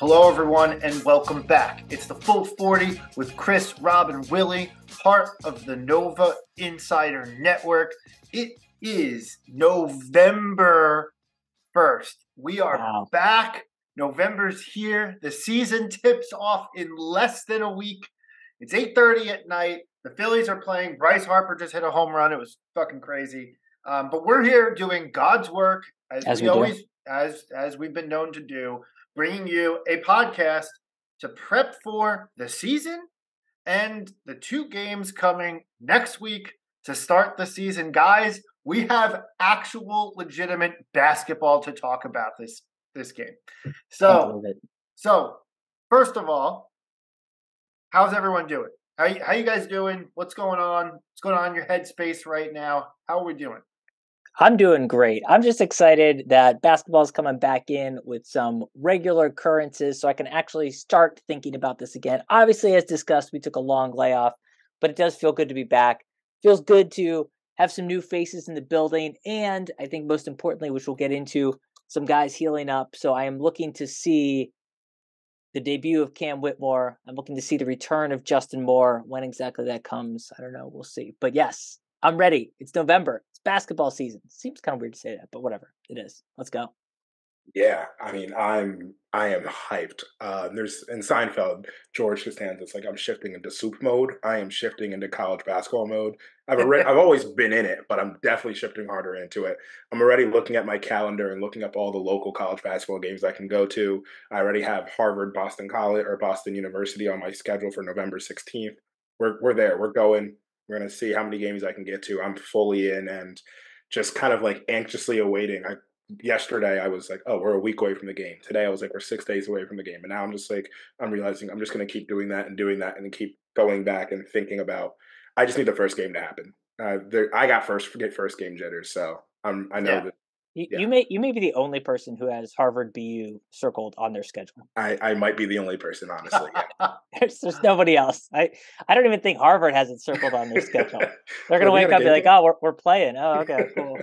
Hello, everyone, and welcome back. It's the Full 40 with Chris, Rob, and Willie, part of the Nova Insider Network. It is November 1st. We are back. November's here. The season tips off in less than a week. It's 8:30 at night. The Phillies are playing. Bryce Harper just hit a home run. It was fucking crazy. But we're here doing God's work, as we've been known to do, bringing you a podcast to prep for the season and the two games coming next week to start the season. Guys, we have actual legitimate basketball to talk about this game. So first of all, how's everyone doing? How you guys doing? What's going on? What's going on in your headspace right now? How are we doing? I'm doing great. I'm just excited that basketball is coming back in with some regular occurrences so I can actually start thinking about this again. Obviously, as discussed, we took a long layoff, but it does feel good to be back. Feels good to have some new faces in the building, and I think most importantly, which we'll get into, some guys healing up. So I am looking to see the debut of Cam Whitmore. I'm looking to see the return of Justin Moore. When exactly that comes, I don't know. We'll see. But yes, I'm ready. It's November. It's basketball season. Seems kind of weird to say that, but whatever. It is. Let's go. Yeah, I mean, I am hyped. There's in Seinfeld, George Costanza's like, I'm shifting into soup mode. I am shifting into college basketball mode. I've always been in it, but I'm definitely shifting harder into it. I'm already looking at my calendar and looking up all the local college basketball games I can go to. I already have Harvard, Boston College, or Boston University on my schedule for November 16th. We're there. We're going. We're going to see how many games I can get to. I'm fully in and just kind of like anxiously awaiting. Yesterday I was like, oh, we're a week away from the game. Today I was like, we're 6 days away from the game. And now I'm just like, I'm realizing I'm just going to keep doing that and keep going back and thinking about, I just need the first game to happen. I got first game jitters. So I know that. You may be the only person who has Harvard BU circled on their schedule. I might be the only person, honestly. Yeah. There's nobody else. I don't even think Harvard has it circled on their schedule. They're gonna wake up and be like, oh, we're playing. Oh, okay, cool.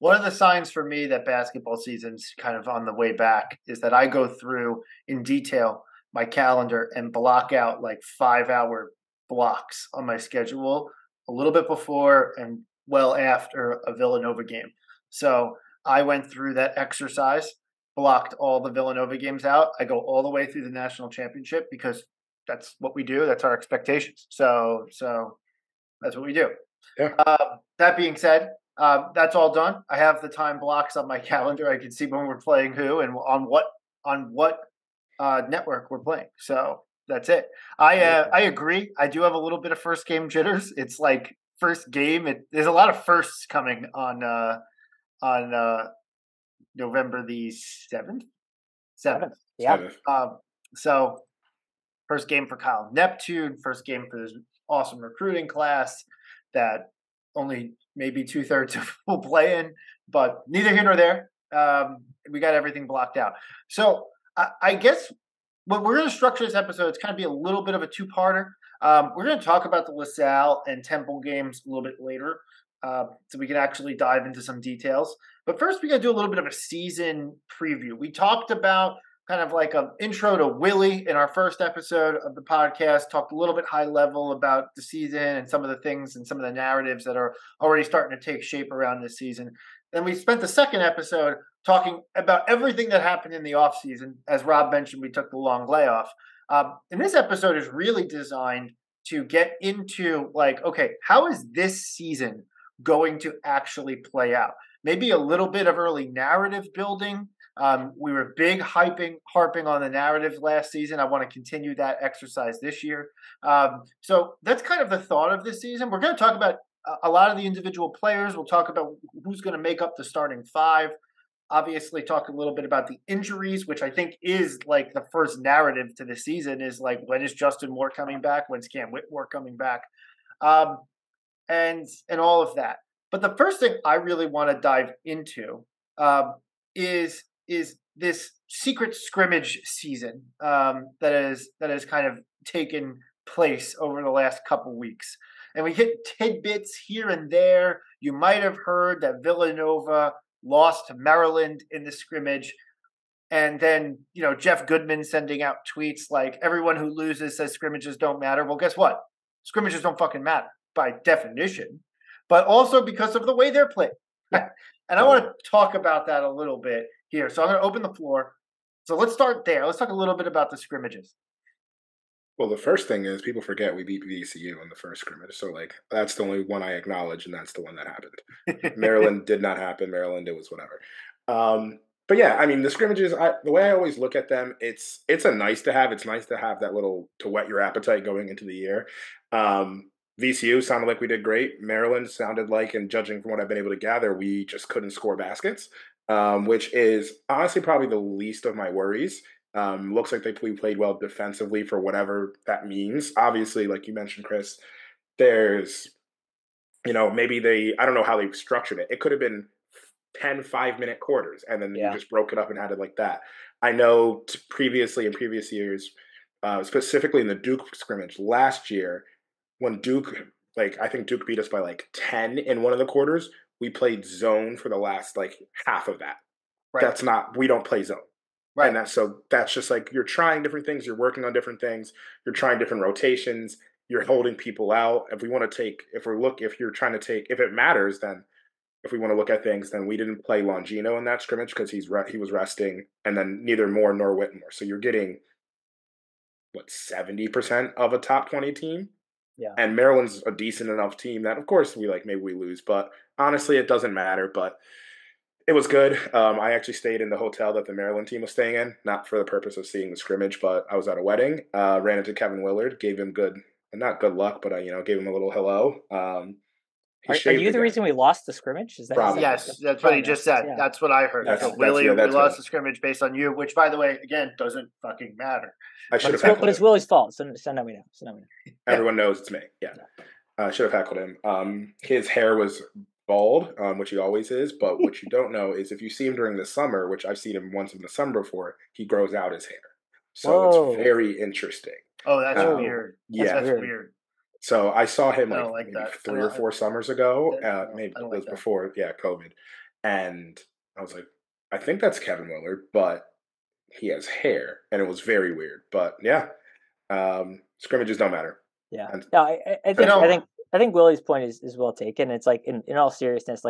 One of the signs for me that basketball season's kind of on the way back is that I go through in detail my calendar and block out like 5-hour blocks on my schedule a little bit before and well after a Villanova game. So I went through that exercise, blocked all the Villanova games out. I go all the way through the national championship because that's what we do. That's our expectations. So that's what we do. Yeah. That being said, that's all done. I have the time blocks on my calendar. I can see when we're playing who and on what network we're playing. So that's it. I agree. I do have a little bit of first game jitters. It's like first game. There's a lot of firsts coming on November the 7th. 7th. Yeah. So first game for Kyle Neptune, first game for this awesome recruiting class that only maybe 2/3 will play in, but neither here nor there. We got everything blocked out. So I guess what we're going to structure this episode is kind of be a little bit of a two-parter. We're going to talk about the LaSalle and Temple games a little bit later. So we can actually dive into some details. But first, we got to do a little bit of a season preview. We talked about kind of like an intro to Willie in our first episode of the podcast, talked a little bit high level about the season and some of the things and some of the narratives that are already starting to take shape around this season. Then we spent the second episode talking about everything that happened in the offseason. As Rob mentioned, we took the long layoff. And this episode is really designed to get into like, okay, how is this season going to actually play out? Maybe a little bit of early narrative building. We were harping on the narrative last season. I want to continue that exercise this year. So that's kind of the thought of this season. We're going to talk about a lot of the individual players. We'll talk about who's going to make up the starting five. Obviously, talk a little bit about the injuries, which I think is like the first narrative to the season is like, when is Justin Moore coming back? When's Cam Whitmore coming back? And all of that. But the first thing I really want to dive into is this secret scrimmage season that has kind of taken place over the last couple weeks. And we hit tidbits here and there. You might have heard that Villanova lost to Maryland in the scrimmage. And then, Jeff Goodman sending out tweets like everyone who loses says scrimmages don't matter. Well, guess what? Scrimmages don't fucking matter by definition, but also because of the way they're played. Yeah. And I want to talk about that a little bit here. So I'm going to open the floor. So let's start there. Let's talk a little bit about the scrimmages. Well, the first thing is people forget we beat VCU in the first scrimmage. So, that's the only one I acknowledge, and that's the one that happened. Maryland did not happen. Maryland, it was whatever. But yeah, I mean, the scrimmages, the way I always look at them, it's a nice to have. It's nice to have that little to whet your appetite going into the year. VCU sounded like we did great. Maryland sounded like, and judging from what I've been able to gather, we just couldn't score baskets, which is honestly probably the least of my worries. Looks like we played well defensively for whatever that means. Obviously, like you mentioned, Chris, there's, maybe I don't know how they structured it. It could have been 10 5-minute quarters, and then you just broke it up and had it like that. I know previously in previous years, specifically in the Duke scrimmage last year, when Duke, I think Duke beat us by 10 in one of the quarters, we played zone for the last half of that. Right. We don't play zone. Right. And that's just you're trying different things, you're working on different things, you're trying different rotations, you're holding people out. If it matters, then if we want to look at things, then we didn't play Longino in that scrimmage because he was resting, and then neither Moore nor Whitmore. So you're getting 70% of a top 20 team. Yeah. And Maryland's a decent enough team that, of course, maybe we lose, but honestly, it doesn't matter. But it was good. I actually stayed in the hotel that the Maryland team was staying in, not for the purpose of seeing the scrimmage, but I was at a wedding. Ran into Kevin Willard, gave him not good luck, but gave him a little hello. Are you the reason we lost the scrimmage? Is that Probably. Yes, that's what he just said. Yeah. That's what I heard. We lost the scrimmage based on you, which, by the way, again, doesn't fucking matter. But it's Willie's fault, so now we know. Everyone knows it's me. Yeah. I should have heckled him. His hair was bald, which he always is, but what you don't know is if you see him during the summer, which I've seen him once in the summer before, he grows out his hair. So It's very interesting. Oh, that's weird. That's weird. So I saw him maybe 3 or 4 summers ago. Maybe it was before, COVID. And I was like, I think that's Kevin Willard, but he has hair, and it was very weird. But yeah, scrimmages don't matter. Yeah, I think Willie's point is well taken. It's in all seriousness,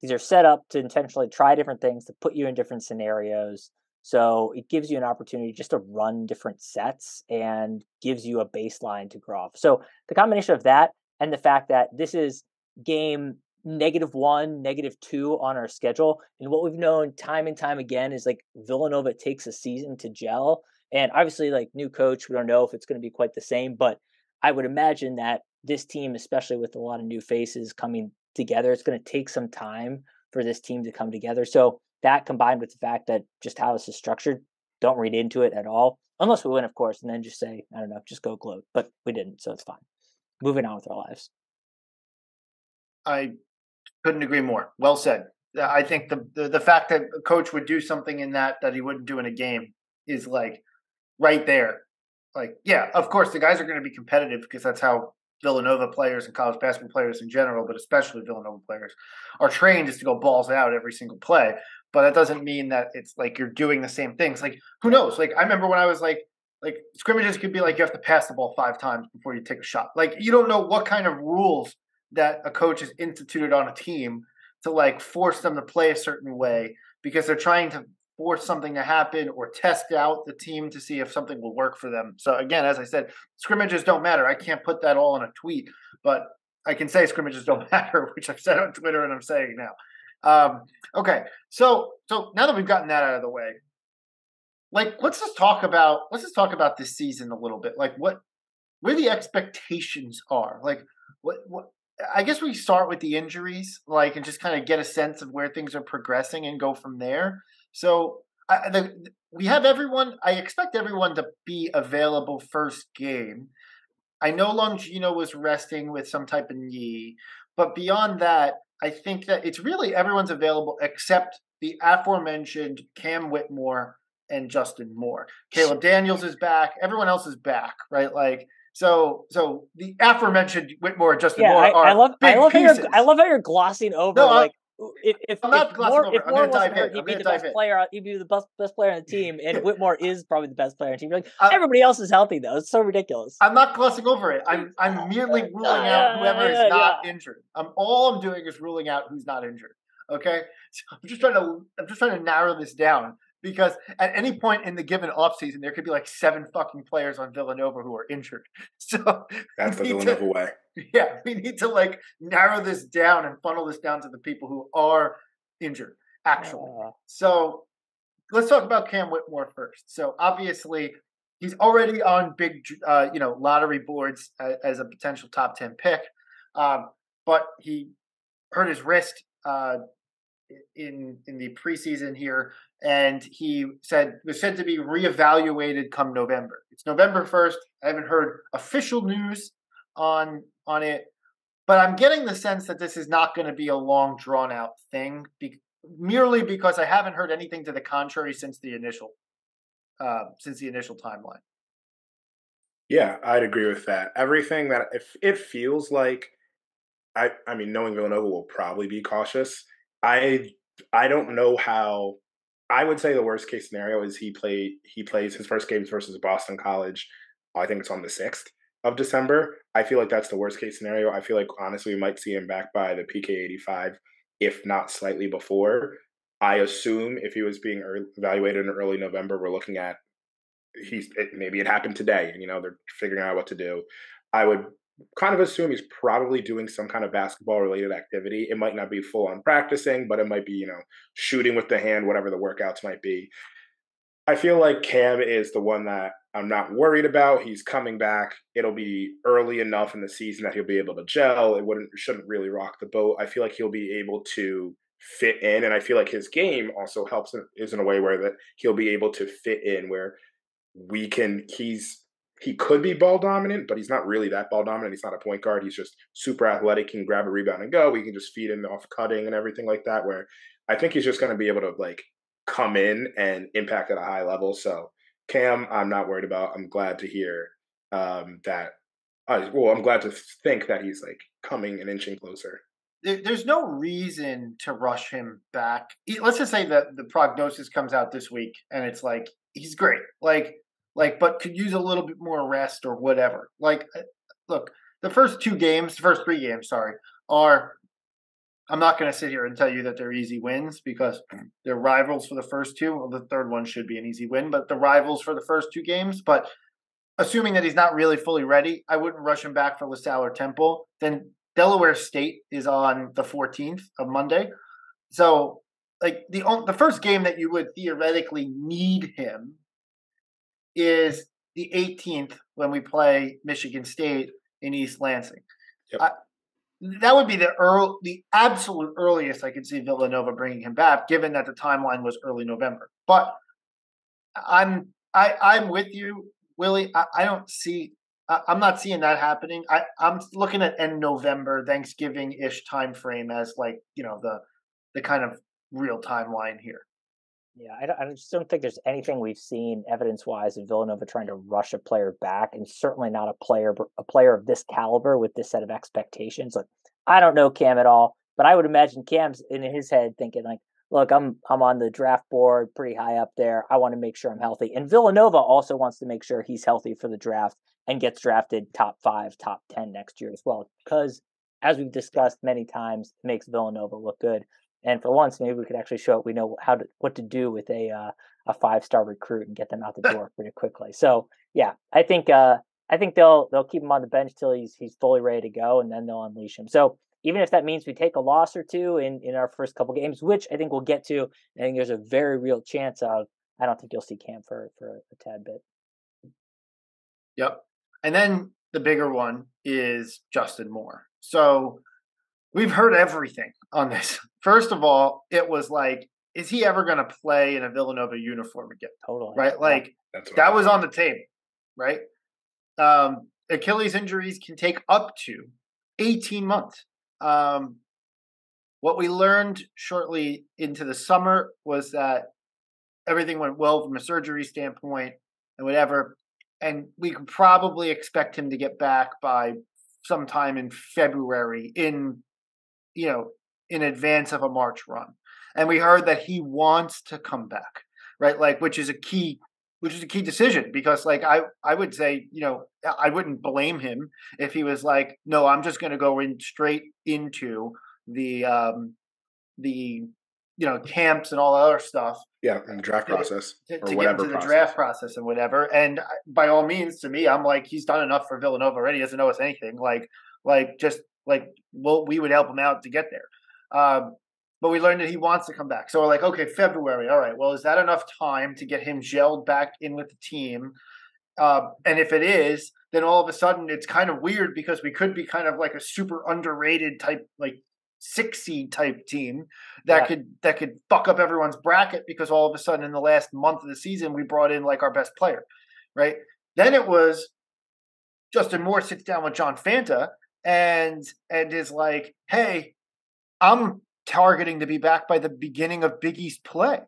these are set up to intentionally try different things, to put you in different scenarios. So it gives you an opportunity just to run different sets and gives you a baseline to grow off. So the combination of that and the fact that this is game -1, -2 on our schedule, and what we've known time and time again is Villanova takes a season to gel. And obviously, new coach, we don't know if it's going to be quite the same, but I would imagine that this team, especially with a lot of new faces coming together, it's going to take some time for this team to come together. So that combined with the fact that just how this is structured, don't read into it at all. Unless we win, of course, and then just say, I don't know, just go gloat. But we didn't, so it's fine. Moving on with our lives. I couldn't agree more. Well said. I think the fact that a coach would do something in that he wouldn't do in a game is right there. Yeah, of course, the guys are going to be competitive because that's how Villanova players and college basketball players in general, but especially Villanova players, are trained is to go balls out every single play. But that doesn't mean that it's you're doing the same things. Who knows? I remember when I was scrimmages could be you have to pass the ball 5 times before you take a shot. You don't know what kind of rules that a coach has instituted on a team to force them to play a certain way because they're trying to force something to happen or test out the team to see if something will work for them. So again, as I said, scrimmages don't matter. I can't put that all in a tweet, but I can say scrimmages don't matter, which I've said on Twitter and I'm saying now. Okay. So now that we've gotten that out of the way, let's just talk about this season a little bit. Where the expectations are. What I guess we start with the injuries, and just kind of get a sense of where things are progressing and go from there. So we have everyone. I expect everyone to be available first game. I know Longino was resting with some type of knee, but beyond that, I think that it's really everyone's available except the aforementioned Cam Whitmore and Justin Moore. Caleb Daniels is back. Everyone else is back, right? Like so the aforementioned Whitmore and Justin Moore are big pieces. I love how you're glossing over No, like I'm not glossing over. if I'm Moore going to wasn't dive in. hurt, he'd be the best player. He'd be the best player on the team, and Whitmore is probably the best player on the team. You're like everybody else is healthy though. It's so ridiculous. I'm not glossing over it. I'm merely ruling out whoever is not injured. All I'm doing is ruling out who's not injured. Okay, so I'm just trying to narrow this down because at any point in the given offseason, there could be like 7 fucking players on Villanova who are injured. So that's the Villanova way. Yeah, we need to like narrow this down and funnel this down to the people who are injured, actually. So let's talk about Cam Whitmore first. So obviously, he's already on big, lottery boards as a potential top 10 pick, but he hurt his wrist in the preseason here, and he was said to be reevaluated come November. It's November 1st. I haven't heard official news on it, but I'm getting the sense that this is not going to be a long drawn out thing, merely because I haven't heard anything to the contrary since the initial timeline. Yeah, I'd agree with that. Everything that if it feels like, I mean, knowing Villanova will probably be cautious. I don't know how. I would say the worst case scenario is he plays his first games versus Boston College. I think it's on the 6th of December. I feel like that's the worst case scenario. I feel like honestly we might see him back by the PK85, if not slightly before. I assume if he was being evaluated in early November, we're looking at maybe it happened today, and they're figuring out what to do. I would kind of assume he's probably doing some kind of basketball related activity. It might not be full on practicing, but it might be, shooting with the hand, whatever the workouts might be. I feel like Cam is the one that I'm not worried about. He's coming back. It'll be early enough in the season that he'll be able to gel. Shouldn't really rock the boat. I feel like he'll be able to fit in, and I feel like his game also is in a way where that he'll be able to fit in where he could be ball dominant, but he's not really that ball dominant. He's not a point guard. He's just super athletic, can grab a rebound and go. We can just feed him off cutting and everything like that, where I think he's just going to be able to like come in and impact at a high level. So Cam, I'm not worried about. I'm glad to hear that. I'm glad to think that he's like coming and inching closer. There's no reason to rush him back. Let's just say that the prognosis comes out this week and it's like, he's great. But could use a little bit more rest or whatever. Like, look, the first 3 games, are, I'm not going to sit here and tell you that they're easy wins because they're rivals for the first 2. Well, the third one should be an easy win, but the rivals for the first 2 games. But assuming that he's not really fully ready, I wouldn't rush him back for LaSalle or Temple. Then Delaware State is on the 14th of Monday. So, like, the first game that you would theoretically need him is the 18th when we play Michigan State in East Lansing. Yep. That would be the absolute earliest I could see Villanova bringing him back, given that the timeline was early November. But I'm with you, Willie. I'm not seeing that happening. I'm looking at end November, Thanksgiving-ish time frame as the kind of real timeline here. Yeah, I just don't think there's anything we've seen evidence-wise of Villanova trying to rush a player back, and certainly not a player of this caliber with this set of expectations. Like, I don't know Cam at all, but I would imagine Cam's in his head thinking like, look, I'm on the draft board pretty high up there. I want to make sure I'm healthy. And Villanova also wants to make sure he's healthy for the draft and gets drafted top 5, top 10 next year as well. Because as we've discussed many times, it makes Villanova look good. And for once, maybe we could actually show we know what to do with a 5-star recruit and get them out the door pretty quickly. So yeah, I think they'll keep him on the bench till he's fully ready to go, and then they'll unleash him. So even if that means we take a loss or 2 in our first couple games, which I think we'll get to, I think there's a very real chance of. I don't think you'll see Cam for a tad bit. Yep, and then the bigger one is Justin Moore. So we've heard everything on this. First of all, it was like, is he ever going to play in a Villanova uniform again? Totally. Right? Like, that was on the table, right? Achilles injuries can take up to 18 months. What we learned shortly into the summer was that everything went well from a surgery standpoint and whatever. And we could probably expect him to get back by sometime in February in advance of a March run. And we heard that he wants to come back, right? Like, which is a key decision because like I would say, I wouldn't blame him if he was like, no, I'm just going to go in straight into the camps and all the other stuff. Yeah, and the draft process to or get whatever into the process. draft process and whatever. And by all means, to me, I'm like, he's done enough for Villanova already. He doesn't know us anything. We would help him out to get there. But we learned that he wants to come back. So we're like, okay, February. All right. Well, is that enough time to get him gelled back in with the team? And if it is, then all of a sudden it's kind of weird because we could be kind of like a super underrated type, like 6 seed type team that could fuck up everyone's bracket because all of a sudden in the last month of the season we brought in like our best player, right? Then it was Justin Moore sits down with John Fanta and is like, hey, I'm targeting to be back by the beginning of Big East play.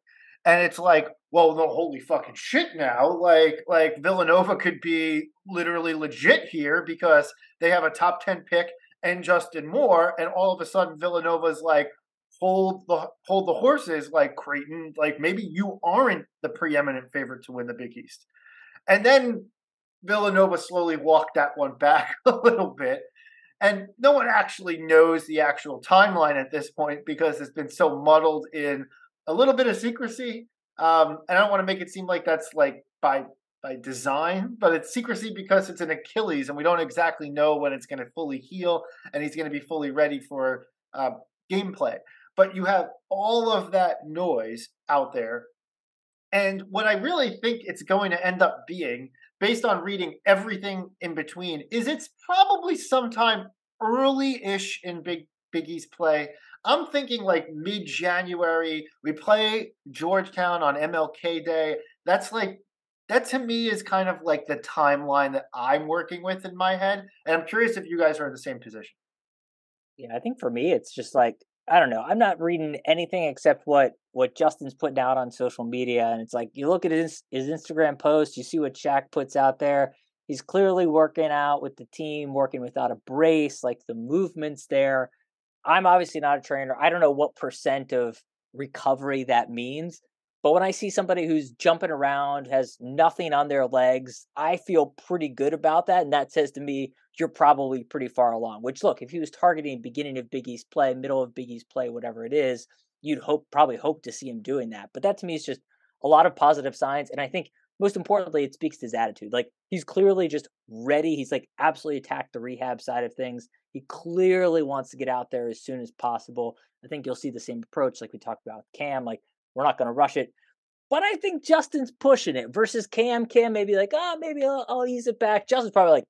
And it's like, well, no, holy fucking shit now. Like Villanova could be literally legit here because they have a top 10 pick and Justin Moore, and all of a sudden Villanova's like, hold the horses, like Creighton, like maybe you aren't the preeminent favorite to win the Big East. And then Villanova slowly walked that one back a little bit. And no one actually knows the actual timeline at this point because it's been so muddled in a little bit of secrecy. I don't want to make it seem like that's like by design, but it's secrecy because it's an Achilles and we don't exactly know when it's going to fully heal and he's going to be fully ready for gameplay. But you have all of that noise out there. And what I really think it's going to end up being, based on reading everything in between, is it's probably sometime early-ish in Big East play. I'm thinking like mid-January. We play Georgetown on MLK Day. That to me is kind of like the timeline that I'm working with in my head. And I'm curious if you guys are in the same position. Yeah, I think for me, it's just like, I don't know. I'm not reading anything except what Justin's putting out on social media. And it's like, you look at his Instagram post, you see what Shaq puts out there. He's clearly working out with the team, working without a brace, like the movement's there. I'm obviously not a trainer. I don't know what % of recovery that means. But when I see somebody who's jumping around, has nothing on their legs, I feel pretty good about that. And that says to me, you're probably pretty far along. Which, look, if he was targeting beginning of Big East play, middle of Big East play, whatever it is, you'd probably hope to see him doing that. But that to me is just a lot of positive signs. And I think most importantly, it speaks to his attitude. Like, he's clearly just ready. He's like absolutely attacked the rehab side of things. He clearly wants to get out there as soon as possible. I think you'll see the same approach like we talked about with Cam. Like, we're not going to rush it. But I think Justin's pushing it versus Cam. Cam may be like, maybe I'll ease it back. Justin's probably like,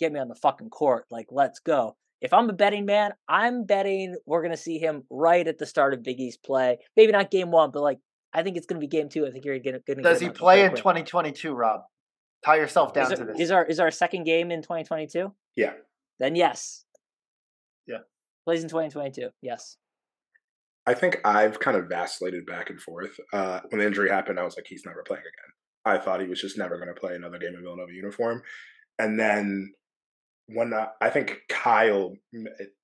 get me on the fucking court. Like, let's go. If I'm a betting man, I'm betting we're going to see him right at the start of Big East play. Maybe not game 1, but like, I think it's going to be game 2. I think you're going to. Does he play in 2022, Rob? Tie yourself down to this. Is our second game in 2022? Yeah. Then yes. Yeah. Plays in 2022. Yes. I think I've kind of vacillated back and forth. When the injury happened, I was like, he's never playing again. I thought he was just never going to play another game in Villanova uniform. And then when I think Kyle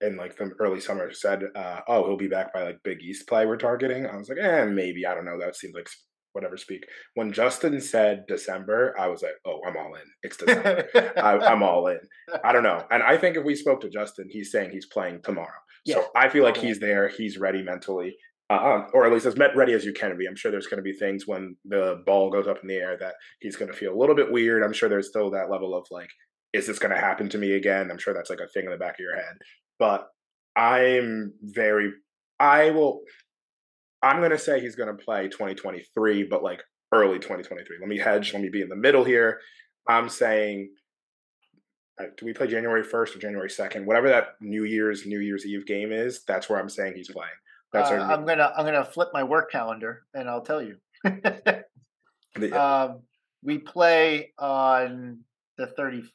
in like the early summer said, he'll be back by like Big East play we're targeting. I was like, maybe. I don't know. That seems like whatever speak. When Justin said December, I was like, oh, I'm all in. It's December. I'm all in. I don't know. And I think if we spoke to Justin, he's saying he's playing tomorrow. Yeah. So I feel like he's there. He's ready mentally. Or at least as ready as you can be. I'm sure there's going to be things when the ball goes up in the air that he's going to feel a little bit weird. I'm sure there's still that level of like, is this going to happen to me again? I'm sure that's like a thing in the back of your head. But I'm going to say he's going to play 2023, but like early 2023. Let me hedge. Let me be in the middle here. I'm saying, do we play January 1st or January 2nd? Whatever that New Year's Eve game is, that's where I'm saying he's playing. That's I'm gonna flip my work calendar and I'll tell you. We play on the 31st.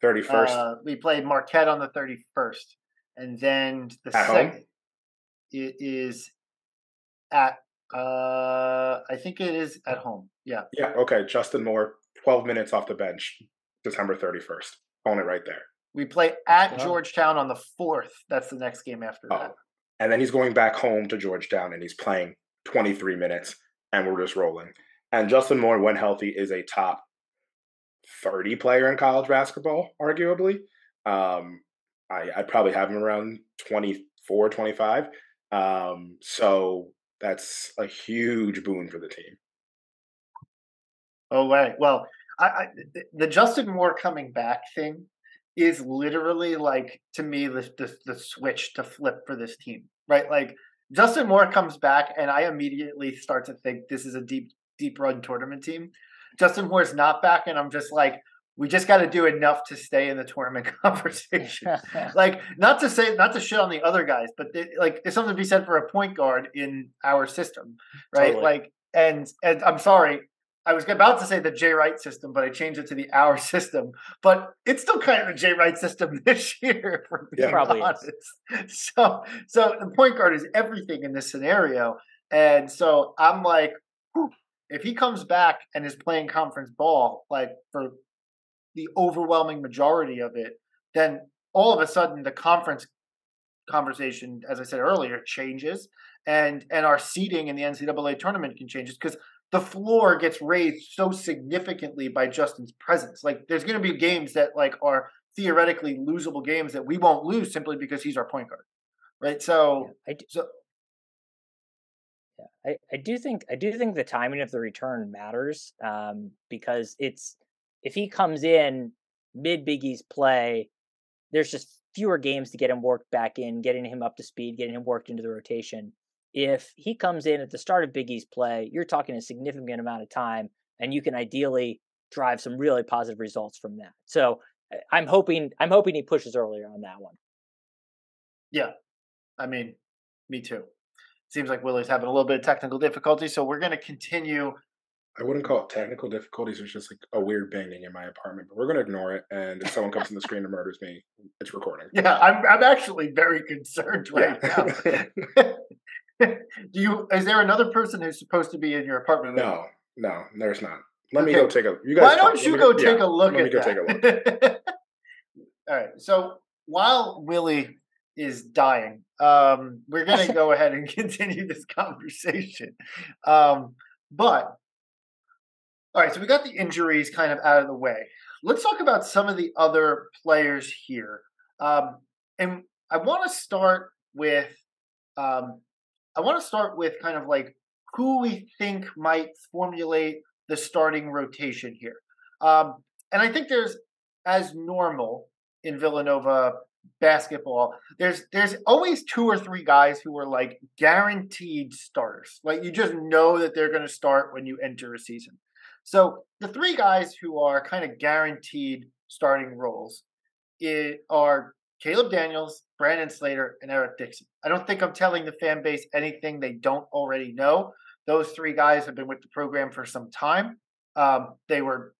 31st. We played Marquette on the 31st, and then at home. it is at I think it is at home. Yeah. Yeah, okay. Justin Moore, 12 minutes off the bench, December 31st. Calling it right there. We play at Georgetown on the 4th. That's the next game after that. And then he's going back home to Georgetown and he's playing 23 minutes and we're just rolling. And Justin Moore, when healthy, is a top 30 player in college basketball, arguably. I'd probably have him around 24, 25. So that's a huge boon for the team. Oh, right. Well, the Justin Moore coming back thing is literally like, to me, the switch to flip for this team, right? Like Justin Moore comes back and I immediately start to think this is a deep run tournament team. Justin Moore's not back and I'm just like, we just got to do enough to stay in the tournament conversation. Like, not to shit on the other guys, but there's something to be said for a point guard in our system, right? Totally. Like, and I'm sorry, I was about to say the Jay Wright system, but I changed it to the our system. But it's still kind of the Jay Wright system this year, for being honest. So the point guard is everything in this scenario, and so I'm like, if he comes back and is playing conference ball, like for the overwhelming majority of it, then all of a sudden the conference conversation, as I said earlier, changes, and our seeding in the NCAA tournament can change because the floor gets raised so significantly by Justin's presence. Like, there's going to be games that like are theoretically losable games that we won't lose simply because he's our point guard, right? So, I do think the timing of the return matters, because if he comes in mid Big East play, there's just fewer games to get him worked back in, getting him up to speed, getting him worked into the rotation. If he comes in at the start of Big East play, you're talking a significant amount of time, and you can ideally drive some really positive results from that. So I'm hoping he pushes earlier on that one. Yeah, I mean, me too. Seems like Willie's having a little bit of technical difficulty, so we're going to continue. I wouldn't call it technical difficulties. It's just like a weird banging in my apartment, but we're going to ignore it. And if someone comes on the screen and murders me, it's recording. Yeah, I'm actually very concerned right now. Is there another person who's supposed to be in your apartment? No, there's not. Let me go take a. You guys. Why don't you go take a look at that? Take a look. All right. So while Willie is dying, we're going to go ahead and continue this conversation. But all right, so we got the injuries kind of out of the way. Let's talk about some of the other players here, and I want to start with kind of like who we think might formulate the starting rotation here. And I think there's, as normal in Villanova basketball, there's always 2 or 3 guys who are like guaranteed starters. Like, you just know that they're going to start when you enter a season. So the 3 guys who are kind of guaranteed starting roles are Caleb Daniels, Brandon Slater, and Eric Dixon. I don't think I'm telling the fan base anything they don't already know. Those 3 guys have been with the program for some time. They were,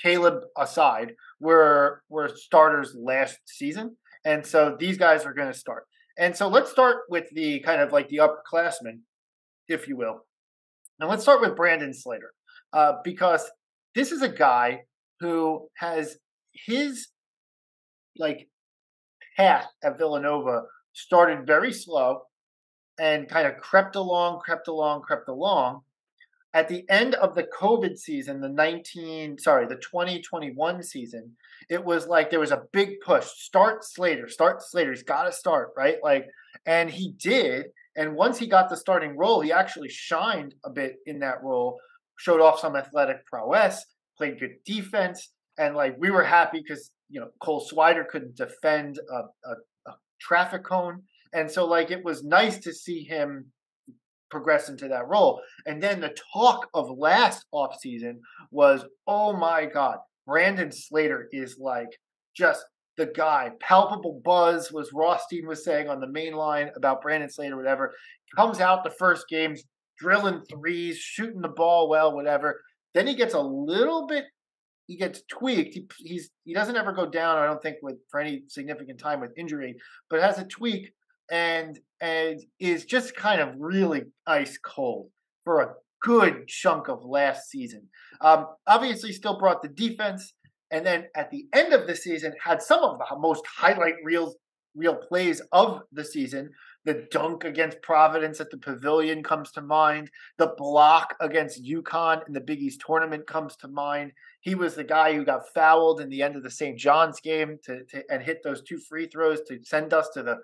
Caleb aside, were starters last season. And so these guys are going to start. And so let's start with the kind of like the upperclassmen, if you will. And let's start with Brandon Slater, because this is a guy who has his like path at Villanova started very slow and kind of crept along. At the end of the COVID season, the 2021 season, it was like there was a big push. Start Slater. He's got to start, right? Like, and he did. And once he got the starting role, he actually shined a bit in that role, showed off some athletic prowess, played good defense. And like, we were happy because, Cole Swider couldn't defend a traffic cone. And so like, it was nice to see him progress into that role. And then the talk of last offseason was, oh my God, Brandon Slater is like just the guy. Palpable buzz was Rothstein was saying on the main line about Brandon Slater, whatever. Comes out the first games, drilling threes, shooting the ball well, whatever. Then he gets he gets tweaked. He doesn't ever go down, I don't think, for any significant time with injury, but has a tweak. and is just kind of really ice cold for a good chunk of last season. Obviously, still brought the defense, and then at the end of the season, had some of the most highlight real plays of the season. The dunk against Providence at the Pavilion comes to mind. The block against UConn in the Big East tournament comes to mind. He was the guy who got fouled in the end of the St. John's game and hit those 2 free throws to send us to the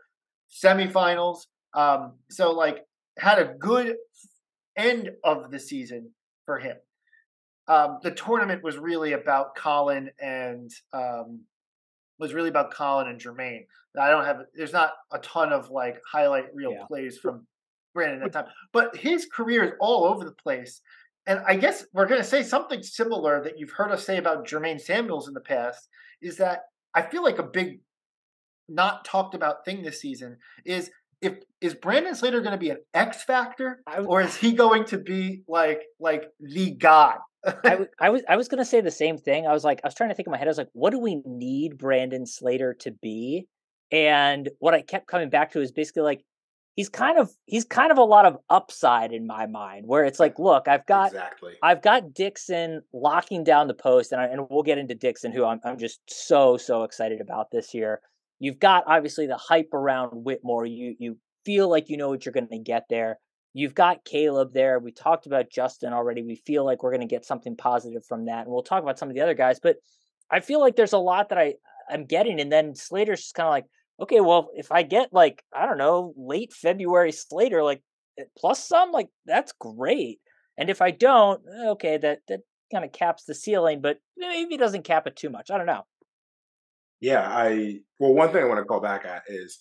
semifinals. So like had a good end of the season for him. The tournament was really about Colin and Jermaine. There's not a ton of like highlight reel plays from Brandon at that time, but his career is all over the place. And I guess we're going to say something similar that you've heard us say about Jermaine Samuels in the past, is that I feel like a big not talked about thing this season is Brandon Slater going to be an X factor, or is he going to be like the guy? I was going to say the same thing. I was trying to think in my head. I was like, what do we need Brandon Slater to be? And what I kept coming back to is basically like, he's kind of a lot of upside in my mind, where it's like, look, I've got Dixon locking down the post, and we'll get into Dixon, who I'm just so excited about this year. You've got obviously the hype around Whitmore. You feel like you know what you're going to get there. You've got Caleb there. We talked about Justin already. We feel like we're going to get something positive from that, and we'll talk about some of the other guys. But I feel like there's a lot that I'm getting, and then Slater's just kind of like, okay, well, if I get like, I don't know, late February Slater, like plus some, like that's great. And if I don't, okay, that kind of caps the ceiling, but maybe it doesn't cap it too much. I don't know. Yeah, one thing I want to call back at is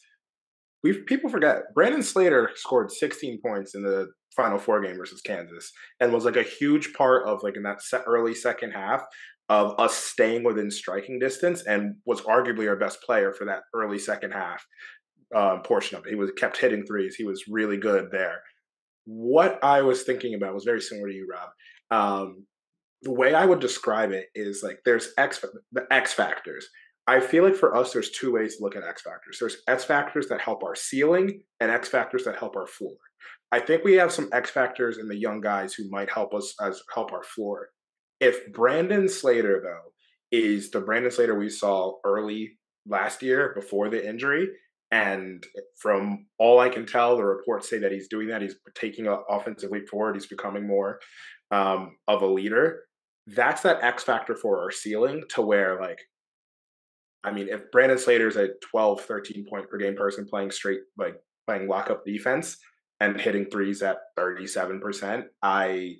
people forget Brandon Slater scored 16 points in the Final Four game versus Kansas and was like a huge part of like in that early second half of us staying within striking distance, and was arguably our best player for that early second half portion of it. He kept hitting threes. He was really good there. What I was thinking about was very similar to you, Rob. The way I would describe it is like there's the X factors. I feel like for us, there's 2 ways to look at X factors. There's X factors that help our ceiling and X factors that help our floor. I think we have some X factors in the young guys who might help us help our floor. If Brandon Slater, though, is the Brandon Slater we saw early last year before the injury, and from all I can tell, the reports say that he's doing that. He's taking an offensive leap forward. He's becoming more of a leader. That's that X factor for our ceiling, to where like, I mean, if Brandon Slater's a 12, 13 point per game person playing lockup defense and hitting threes at 37%, I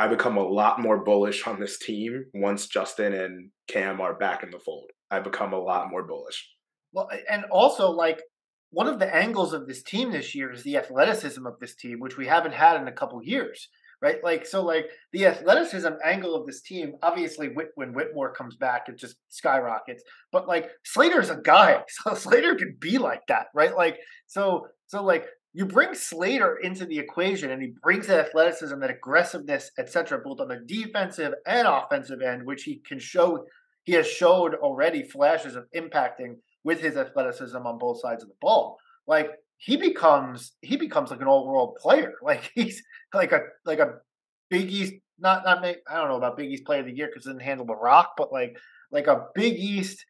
become a lot more bullish on this team once Justin and Cam are back in the fold. I become a lot more bullish. Well, and also like one of the angles of this team this year is the athleticism of this team, which we haven't had in a couple years. Right, like so, like the athleticism angle of this team. Obviously, when Whitmore comes back, it just skyrockets. But like Slater's a guy, so Slater could be like that, right? Like so like you bring Slater into the equation, and he brings that athleticism, that aggressiveness, etc., both on the defensive and offensive end, which he can show. He has showed already flashes of impacting with his athleticism on both sides of the ball. Like he becomes like an all-world player. Like he's like a Big East, not I don't know about Big East Player of the Year because it didn't handle the rock, but like a Big East,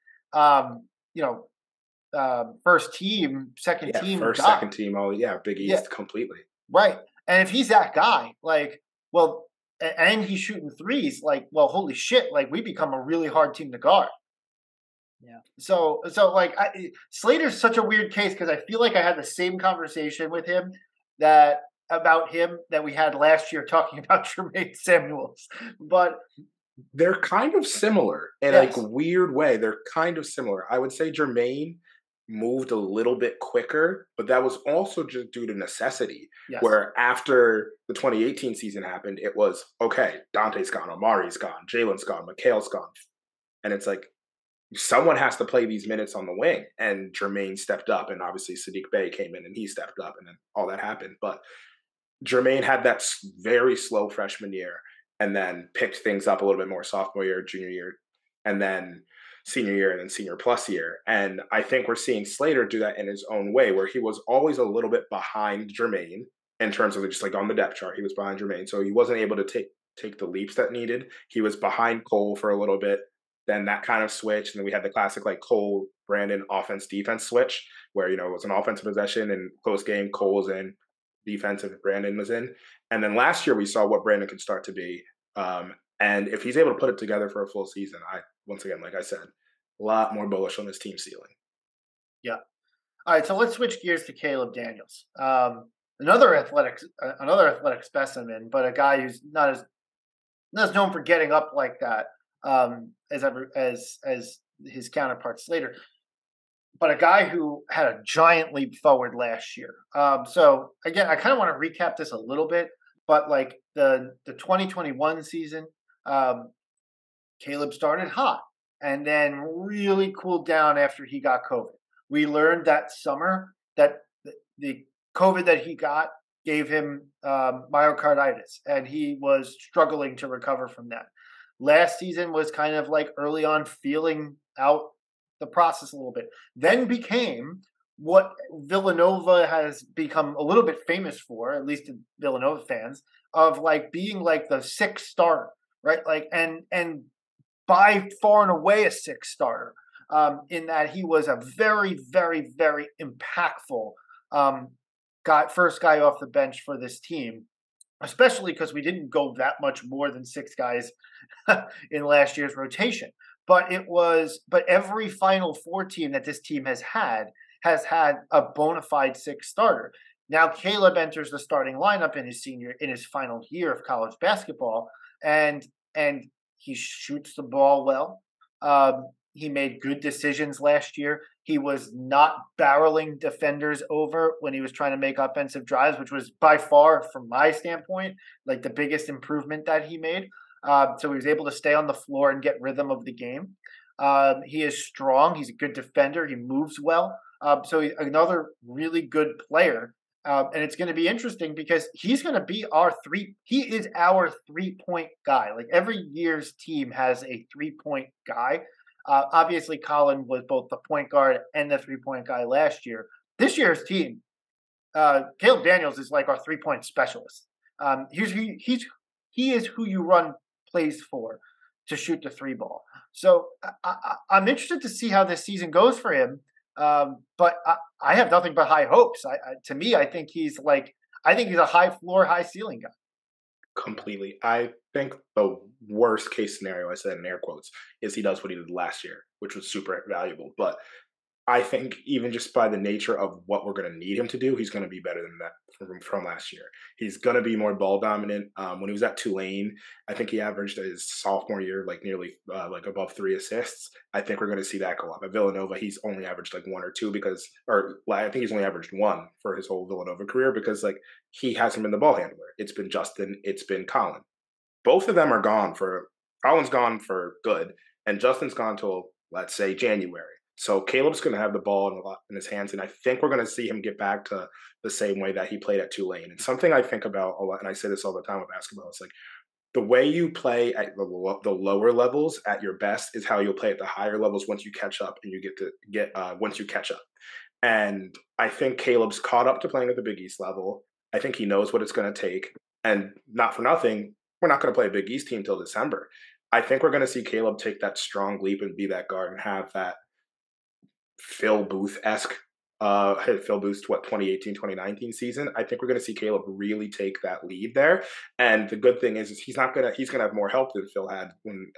first team, second team, second team, Big East completely. Right, and if he's that guy, like, well, and he's shooting threes, like, well, holy shit, like we become a really hard team to guard. Yeah. So like Slater's such a weird case because I feel like I had the same conversation with him about him that we had last year talking about Jermaine Samuels, but they're kind of similar in like a weird way. They're kind of similar. I would say Jermaine moved a little bit quicker, but that was also just due to necessity. Yes. Where after the 2018 season happened, it was okay. Dante's gone, Amari's gone, Jalen's gone, Mikhail's gone, and it's like, someone has to play these minutes on the wing, and Jermaine stepped up, and obviously Sadiq Bey came in and he stepped up, and then all that happened. But Jermaine had that very slow freshman year, and then picked things up a little bit more sophomore year, junior year, and then senior year and then senior plus year. And I think we're seeing Slater do that in his own way, where he was always a little bit behind Jermaine in terms of just like on the depth chart, he was behind Jermaine. So he wasn't able to take the leaps that needed. He was behind Cole for a little bit. Then that kind of switched. And then we had the classic like Cole, Brandon offense defense switch, where, you know, it was an offensive possession and close game, Cole was in, defensive, Brandon was in. And then last year we saw what Brandon could start to be. And if he's able to put it together for a full season, once again, like I said, a lot more bullish on this team ceiling. Yeah. All right, so let's switch gears to Caleb Daniels. Another athletic specimen, but a guy who's not as known for getting up like that as his counterpart Slater, but a guy who had a giant leap forward last year. So again, I kind of want to recap this a little bit, but like the 2021 season, Caleb started hot and then really cooled down after he got COVID. We learned that summer that the COVID that he got gave him myocarditis, and he was struggling to recover from that. Last season was kind of like early on feeling out the process a little bit, then became what Villanova has become a little bit famous for, at least to Villanova fans, of like being like the sixth starter, right? Like, and by far and away a sixth starter, in that he was a very, very, very impactful first guy off the bench for this team, especially because we didn't go that much more than six guys in last year's rotation. But every Final Four team that this team has had a bona fide sixth starter. Now Caleb enters the starting lineup in his final year of college basketball, and he shoots the ball well. He made good decisions last year. He was not barreling defenders over when he was trying to make offensive drives, which was by far, from my standpoint, like the biggest improvement that he made. So he was able to stay on the floor and get rhythm of the game. He is strong. He's a good defender. He moves well. So he's another really good player. And it's going to be interesting because he's going to be he is our 3-point guy. Like every year's team has a 3-point guy. Obviously, Colin was both the point guard and the 3-point guy last year. This year's team, Caleb Daniels is like our 3-point specialist. He is who you run plays for to shoot the 3 ball. So I'm interested to see how this season goes for him. But I have nothing but high hopes. To me, I think he's a high floor, high ceiling guy. Completely. I think the worst case scenario, I said in air quotes, is he does what he did last year, which was super valuable. But I think even just by the nature of what we're going to need him to do, he's going to be better than that from last year. He's going to be more ball dominant. When he was at Tulane, I think he averaged his sophomore year like nearly like above 3 assists. I think we're going to see that go up. At Villanova, he's only averaged like 1 or 2 I think he's only averaged 1 for his whole Villanova career because like he hasn't been the ball handler. It's been Justin, it's been Colin. Both of them are gone Colin's gone for good, and Justin's gone till, let's say, January. So Caleb's going to have the ball in his hands, and I think we're going to see him get back to the same way that he played at Tulane. And something I think about a lot, and I say this all the time with basketball, it's like the way you play at the lower levels at your best is how you'll play at the higher levels once you catch up, and once you catch up. And I think Caleb's caught up to playing at the Big East level. I think he knows what it's going to take, and not for nothing, we're not going to play a Big East team till December. I think we're going to see Caleb take that strong leap and be that guard and have that Phil Booth-esque, Phil Booth's 2018, 2019 season. I think we're going to see Caleb really take that lead there. And the good thing is he's going to have more help than Phil had when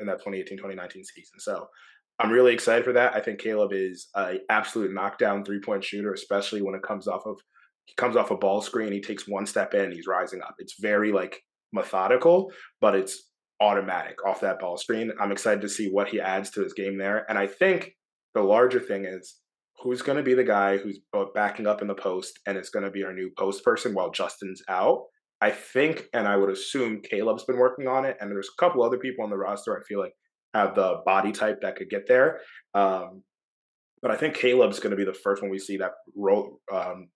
in that 2018, 2019 season. So I'm really excited for that. I think Caleb is an absolute knockdown 3-point shooter, especially when he comes off a ball screen. He takes one step in, he's rising up. It's very like methodical, but it's automatic off that ball screen. I'm excited to see what he adds to his game there. And I think the larger thing is who's going to be the guy who's backing up in the post and is going to be our new post person while Justin's out. I think, and I would assume Caleb's been working on it, and there's a couple other people on the roster I feel like have the body type that could get there. But I think Caleb's going to be the first one we see that role,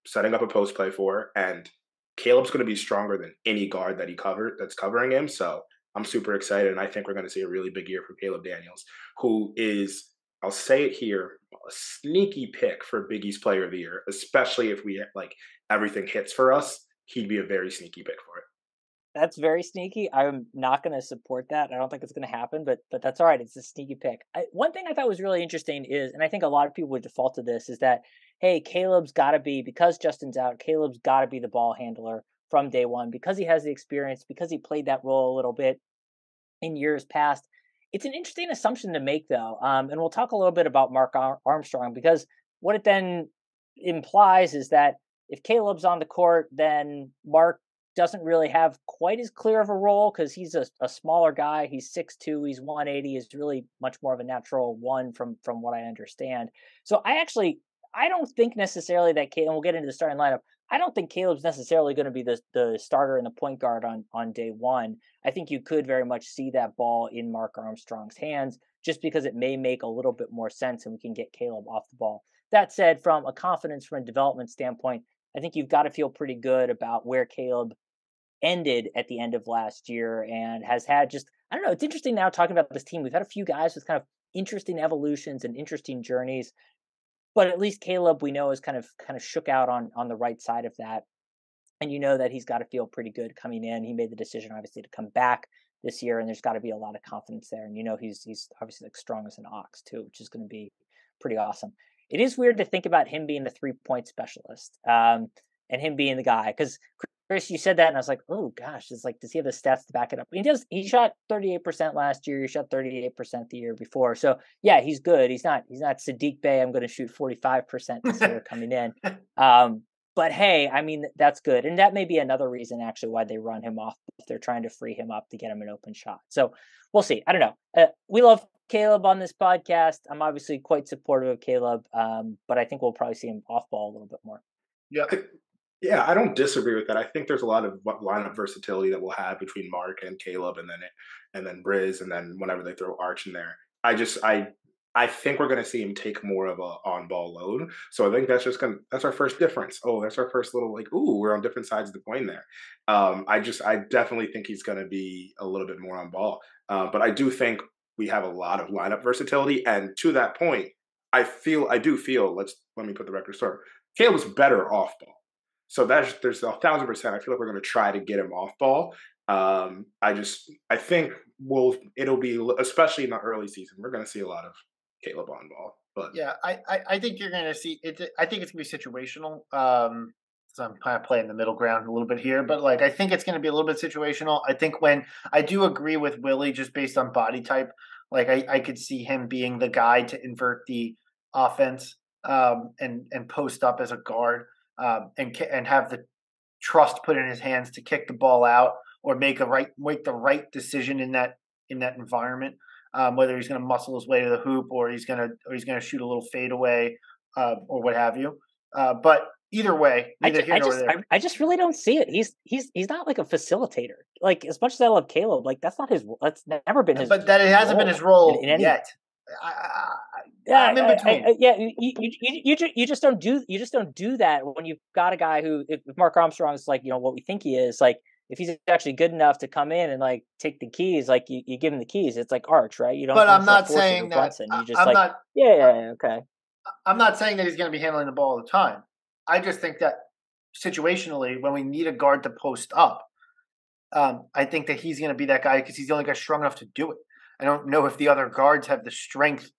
setting up a post play for, and Caleb's going to be stronger than any guard that's covering him. So I'm super excited, and I think we're going to see a really big year for Caleb Daniels, who is, I'll say it here, a sneaky pick for Big East Player of the Year, especially if we like everything hits for us. He'd be a very sneaky pick for it. That's very sneaky. I'm not going to support that. I don't think it's going to happen, but that's all right. It's a sneaky pick. One thing I thought was really interesting is, and I think a lot of people would default to this, is that hey, Caleb's got to be, because Justin's out. Caleb's got to be the ball handler from day one because he has the experience, because he played that role a little bit in years past. It's an interesting assumption to make, though, and we'll talk a little bit about Mark Armstrong, because what it then implies is that if Caleb's on the court, then Mark doesn't really have quite as clear of a role because he's a smaller guy. He's 6'2", he's 180, is really much more of a natural one from what I understand. So I don't think necessarily that Caleb, and we'll get into the starting lineup, I don't think Caleb's necessarily going to be the starter and the point guard on day one. I think you could very much see that ball in Mark Armstrong's hands just because it may make a little bit more sense and we can get Caleb off the ball. That said, from a confidence, from a development standpoint, I think you've got to feel pretty good about where Caleb ended at the end of last year and has had just, I don't know, it's interesting now talking about this team. We've had a few guys with kind of interesting evolutions and interesting journeys, but at least Caleb, we know, is kind of shook out on the right side of that. And you know that he's got to feel pretty good coming in. He made the decision, obviously, to come back this year, and there's got to be a lot of confidence there. And you know he's obviously like strong as an ox too, which is going to be pretty awesome. It is weird to think about him being the 3-point specialist, and him being the guy, because Chris, you said that, and I was like, oh gosh, it's like, does he have the stats to back it up? He does. He shot 38% last year. He shot 38% the year before. So yeah, he's good. He's not Sadiq Bey. I'm going to shoot 45% this year coming in. But hey, I mean, that's good. And that may be another reason actually why they run him off, if they're trying to free him up to get him an open shot. So we'll see. I don't know. We love Caleb on this podcast. I'm obviously quite supportive of Caleb, but I think we'll probably see him off ball a little bit more. Yeah. Yeah, I don't disagree with that. I think there's a lot of lineup versatility that we'll have between Mark and Caleb, and then Briz, and then whenever they throw Arch in there. I think we're going to see him take more of a on-ball load. So I think that's our first difference. Oh, that's our first little like, ooh, we're on different sides of the coin there. I definitely think he's going to be a little bit more on ball. But I do think we have a lot of lineup versatility, and to that point, let me put the record straight. Caleb's better off ball. So there's 1,000%. I feel like we're going to try to get him off ball. I think it'll be, especially in the early season, we're going to see a lot of Caleb on ball. But yeah, I think you're going to see it. I think it's going to be situational. So I'm kind of playing the middle ground a little bit here, but like I think it's going to be a little bit situational. I think when I do agree with Willie, just based on body type, like I could see him being the guy to invert the offense and post up as a guard. And have the trust put in his hands to kick the ball out or make the right decision in that environment. Whether he's going to muscle his way to the hoop or he's going to shoot a little fadeaway or what have you. But either way, neither here nor there. I just really don't see it. He's not like a facilitator. Like, as much as I love Caleb, like that's never been his. But that it hasn't been his role yet. I'm in between. You just don't do that when you've got a guy who, if Mark Armstrong is like, you know, what we think he is, like if he's actually good enough to come in and like take the keys, like you give him the keys, it's like Arch, right? You don't. But I'm not saying that. You just okay. I'm not saying that he's going to be handling the ball all the time. I just think that situationally, when we need a guard to post up, I think that he's going to be that guy because he's the only guy strong enough to do it. I don't know if the other guards have the strength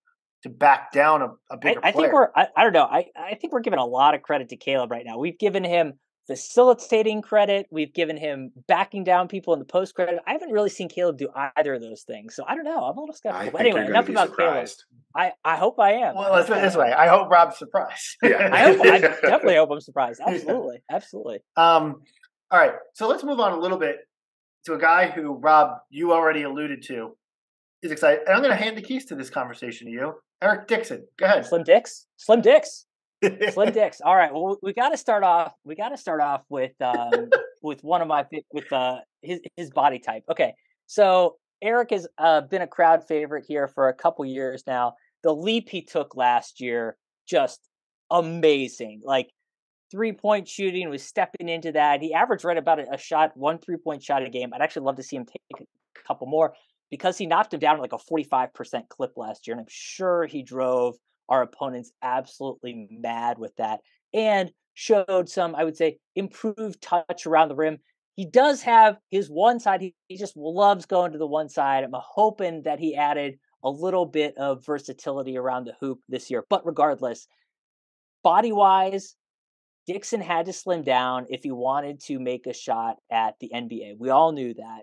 to back down a bigger player. Think I don't know. I think we're giving a lot of credit to Caleb right now. We've given him facilitating credit. We've given him backing down people in the post credit. I haven't really seen Caleb do either of those things. So I don't know. I'm a little skeptical. But anyway, enough about surprised. Caleb. I hope I am. Well, let's put it this way. I hope Rob's surprised. Yeah. I definitely hope I'm surprised. Absolutely. Absolutely. All right. So let's move on a little bit to a guy who, Rob, you already alluded to. Is excited. And I'm going to hand the keys to this conversation to you. Eric Dixon. Go ahead. Slim Dix. Slim Dix. All right. Well, we got to start off with one of his body type. Okay. So Eric has been a crowd favorite here for a couple years now. The leap he took last year, just amazing. Like 3-point shooting, was stepping into that. He averaged right about one 3-point shot a game. I'd actually love to see him take couple more, because he knocked him down at like a 45% clip last year. And I'm sure he drove our opponents absolutely mad with that and showed some, I would say, improved touch around the rim. He does have his one side. He just loves going to the one side. I'm hoping that he added a little bit of versatility around the hoop this year. But regardless, body wise, Dixon had to slim down if he wanted to make a shot at the NBA. We all knew that.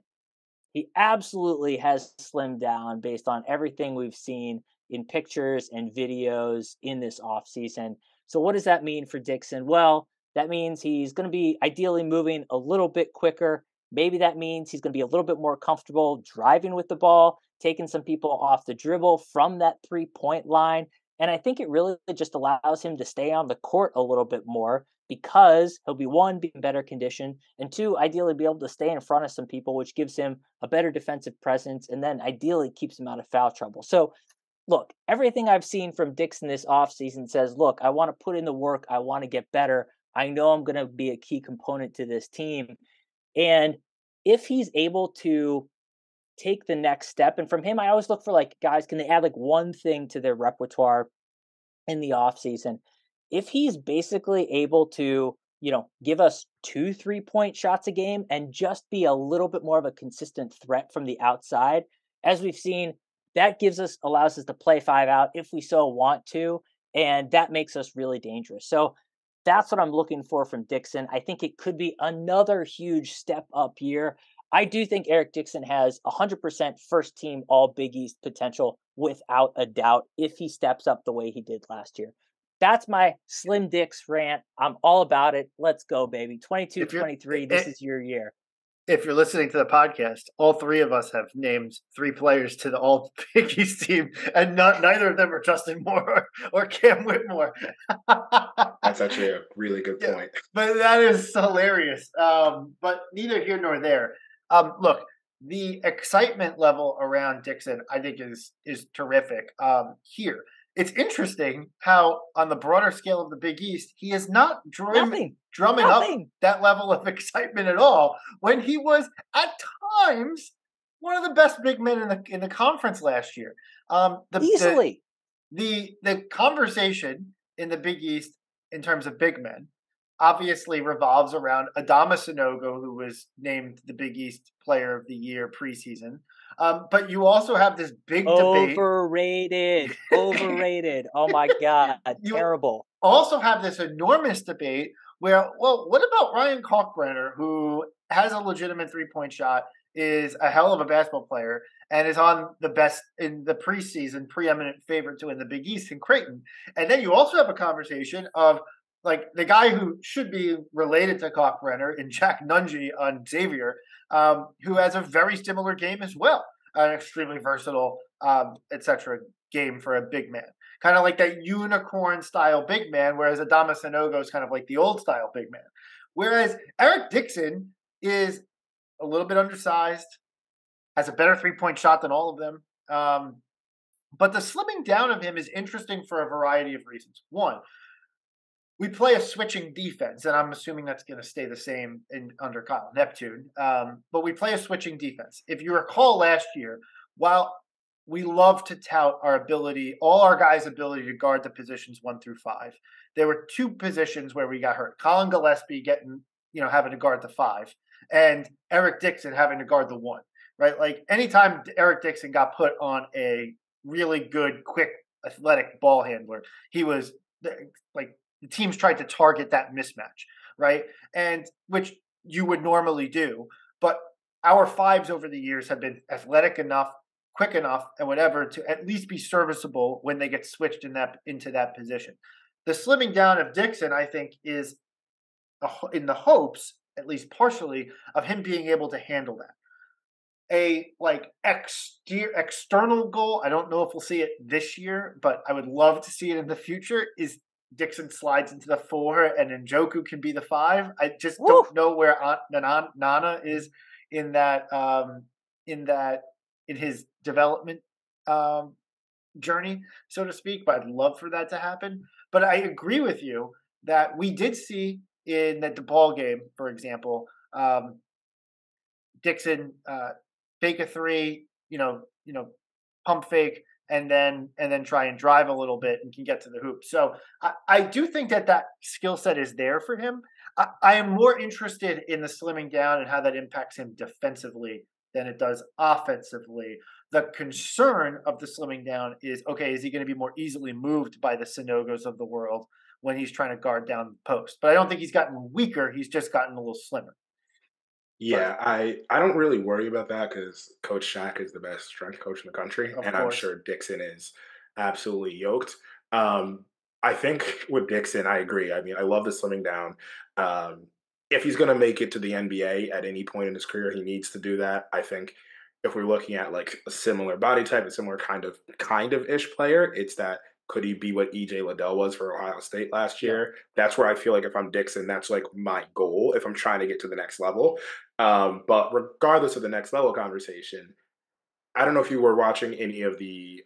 He absolutely has slimmed down based on everything we've seen in pictures and videos in this offseason. So, what does that mean for Dixon? Well, that means he's going to be ideally moving a little bit quicker. Maybe that means he's going to be a little bit more comfortable driving with the ball, taking some people off the dribble from that 3-point line. And I think it really just allows him to stay on the court a little bit more because he'll be one, be in better condition, and two, ideally be able to stay in front of some people, which gives him a better defensive presence and then ideally keeps him out of foul trouble. So, look, everything I've seen from Dixon this offseason says, look, I want to put in the work. I want to get better. I know I'm going to be a key component to this team. And if he's able to take the next step, and from him, I always look for like, guys, can they add like one thing to their repertoire in the offseason? If he's basically able to, give us 2 3-point shots a game and just be a little bit more of a consistent threat from the outside, as we've seen, that allows us to play 5 out if we so want to, and that makes us really dangerous. So that's what I'm looking for from Dixon. I think it could be another huge step up year. I do think Eric Dixon has 100% first team all Big East potential without a doubt if he steps up the way he did last year. That's my Slim Dix rant. I'm all about it. Let's go, baby. 22-23, this is your year. If you're listening to the podcast, all three of us have named 3 players to the All Big East team, and neither of them are Justin Moore or Cam Whitmore. That's actually a really good point. But that is hilarious. But neither here nor there. Look, the excitement level around Dixon, I think, is terrific. Here, it's interesting how, on the broader scale of the Big East, he is not drumming up that level of excitement at all, when he was at times one of the best big men in the conference last year. Easily, the conversation in the Big East in terms of big men obviously revolves around Adama Sanogo, who was named the Big East Player of the Year preseason. But you also have this big debate. Overrated. Oh my God, terrible. Also have this enormous debate where, well, what about Ryan Kalkbrenner, who has a legitimate 3-point shot, is a hell of a basketball player, and is on the best in the preseason, preeminent favorite to win the Big East in Creighton. And then you also have a conversation of like the guy who should be related to Kalkbrenner in Jack Nungy on Xavier, who has a very similar game as well, an extremely versatile, etc. game for a big man. Kind of like that unicorn style big man, whereas Adama Sanogo is kind of like the old style big man. Whereas Eric Dixon is a little bit undersized, has a better 3-point shot than all of them. But the slimming down of him is interesting for a variety of reasons. One, we play a switching defense, and I'm assuming that's going to stay the same under Kyle Neptune. But we play a switching defense. If you recall last year, while we love to tout all our guys' ability to guard the positions 1 through 5, there were 2 positions where we got hurt. Colin Gillespie having to guard the 5, and Eric Dixon having to guard the 1. Right, like anytime Eric Dixon got put on a really good, quick, athletic ball handler, he was like, the teams tried to target that mismatch, right? And which you would normally do, but our 5s over the years have been athletic enough, quick enough, and whatever to at least be serviceable when they get switched into that position. The slimming down of Dixon, I think, is in the hopes, at least partially, of him being able to handle that. A external goal, I don't know if we'll see it this year, but I would love to see it in the future, is Dixon slides into the 4 and Njoku can be the 5. I just don't know where Nana is in his development journey, so to speak, but I'd love for that to happen. But I agree with you that we did see in the DePaul game, for example, Dixon fake a three, pump fake, and then try and drive a little bit and can get to the hoop. So I do think that skill set is there for him. I am more interested in the slimming down and how that impacts him defensively than it does offensively. The concern of the slimming down is, okay, is he going to be more easily moved by the Sinogos of the world when he's trying to guard down the post? But I don't think he's gotten weaker. He's just gotten a little slimmer. Yeah, I don't really worry about that because Coach Shaq is the best strength coach in the country, Of and I'm course. sure Dixon is absolutely yoked. Um, I think with Dixon, I agree. I mean, I love the slimming down. Um, if he's going to make it to the NBA at any point in his career, he needs to do that. I think if we're looking at like a similar body type, a similar kind of ish player, it's that could he be what EJ Liddell was for Ohio State last Yeah. year? That's where I feel like if I'm Dixon, that's like my goal if I'm trying to get to the next level. But regardless of the next level conversation, I don't know if you were watching any of the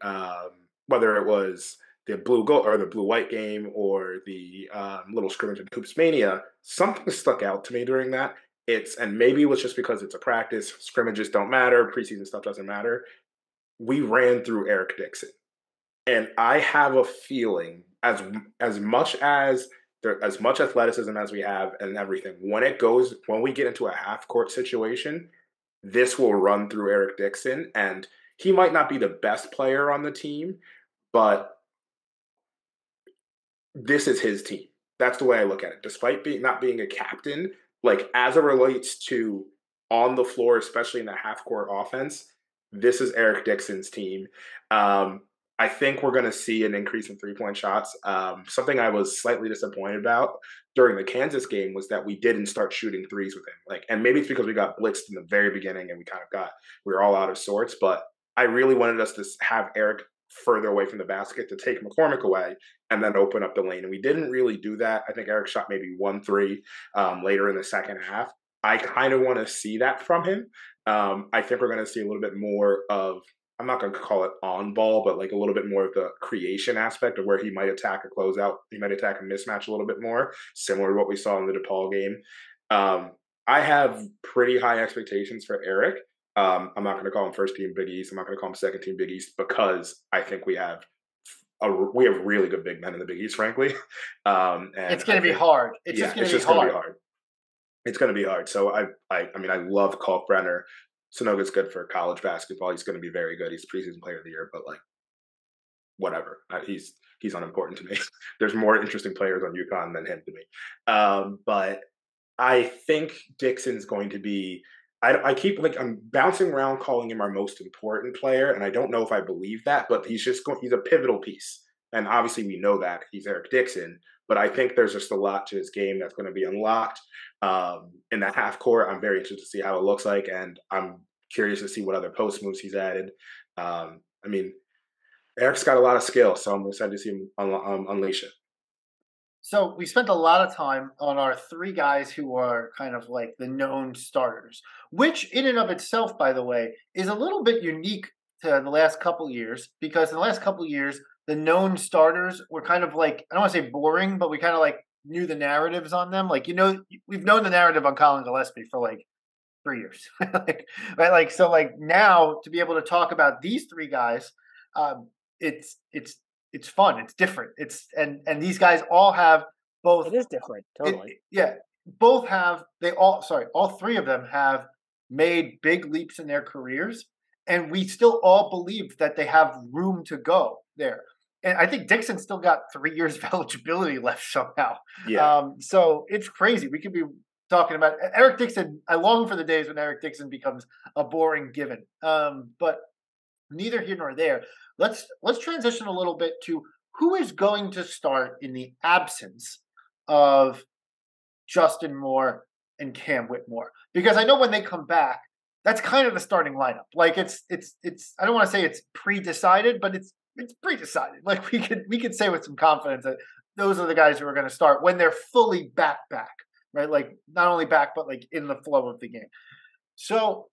whether it was the blue gold or the blue white game or the little scrimmage in Hoops Mania. Something stuck out to me during that. And maybe it was just because it's a practice. Scrimmages don't matter. Preseason stuff doesn't matter. We ran through Eric Dixon, and I have a feeling as much as as much athleticism as we have and everything, when we get into a half court situation, this will run through Eric Dixon, and he might not be the best player on the team, but this is his team. That's the way I look at it. Despite not being a captain, like as it relates to on the floor, especially in the half court offense, this is Eric Dixon's team. I think we're going to see an increase in 3-point shots. Something I was slightly disappointed about during the Kansas game was that we didn't start shooting threes with him. And maybe it's because we got blitzed in the very beginning and we were all out of sorts. But I really wanted us to have Eric further away from the basket to take McCormick away and then open up the lane. And we didn't really do that. I think Eric shot maybe 1-3 later in the second half. I kind of want to see that from him. I think we're going to see a little bit more of, I'm not going to call it on ball, but like a little bit more of the creation aspect of where he might attack a closeout. He might attack a mismatch a little bit more, similar to what we saw in the DePaul game. I have pretty high expectations for Eric. I'm not going to call him first team Big East. I'm not going to call him second team Big East because I think we have really good big men in the Big East, frankly. And it's going to be hard. It's just going to be hard. It's going to be hard. So I mean, I love Kalkbrenner. Sanogo's good for college basketball. He's going to be very good. He's preseason player of the year, but like, whatever. He's unimportant to me. There's more interesting players on UConn than him to me. But I think Dixon's going to be. I'm bouncing around calling him our most important player, and I don't know if I believe that, but he's a pivotal piece. And obviously we know that he's Eric Dixon, but I think there's just a lot to his game that's going to be unlocked in the half court. I'm very interested to see how it looks like, and I'm curious to see what other post moves he's added. I mean, Eric's got a lot of skill, so I'm excited to see him unleash it. So we spent a lot of time on our three guys who are kind of like the known starters, which in and of itself, by the way, is a little bit unique to the last couple years, because in the last couple years, the known starters were kind of like, I don't want to say boring, but we kind of like knew the narratives on them. Like, we've known the narrative on Colin Gillespie for like 3 years. right? So now to be able to talk about these three guys, it's fun. It's different. And these guys all have both. It is different. Totally. All three of them have made big leaps in their careers, and we still all believe that they have room to go there. And I think Dixon still got 3 years of eligibility left somehow. Yeah. So it's crazy. We could be talking about Eric Dixon. I long for the days when Eric Dixon becomes a boring given. But neither here nor there. Let's transition a little bit to who is going to start in the absence of Justin Moore and Cam Whitmore, because I know when they come back, that's kind of the starting lineup. Like it's I don't want to say it's pre-decided, but it's pre-decided. Like we could say with some confidence that those are the guys who are going to start when they're fully back, right? Like not only back, but like in the flow of the game. So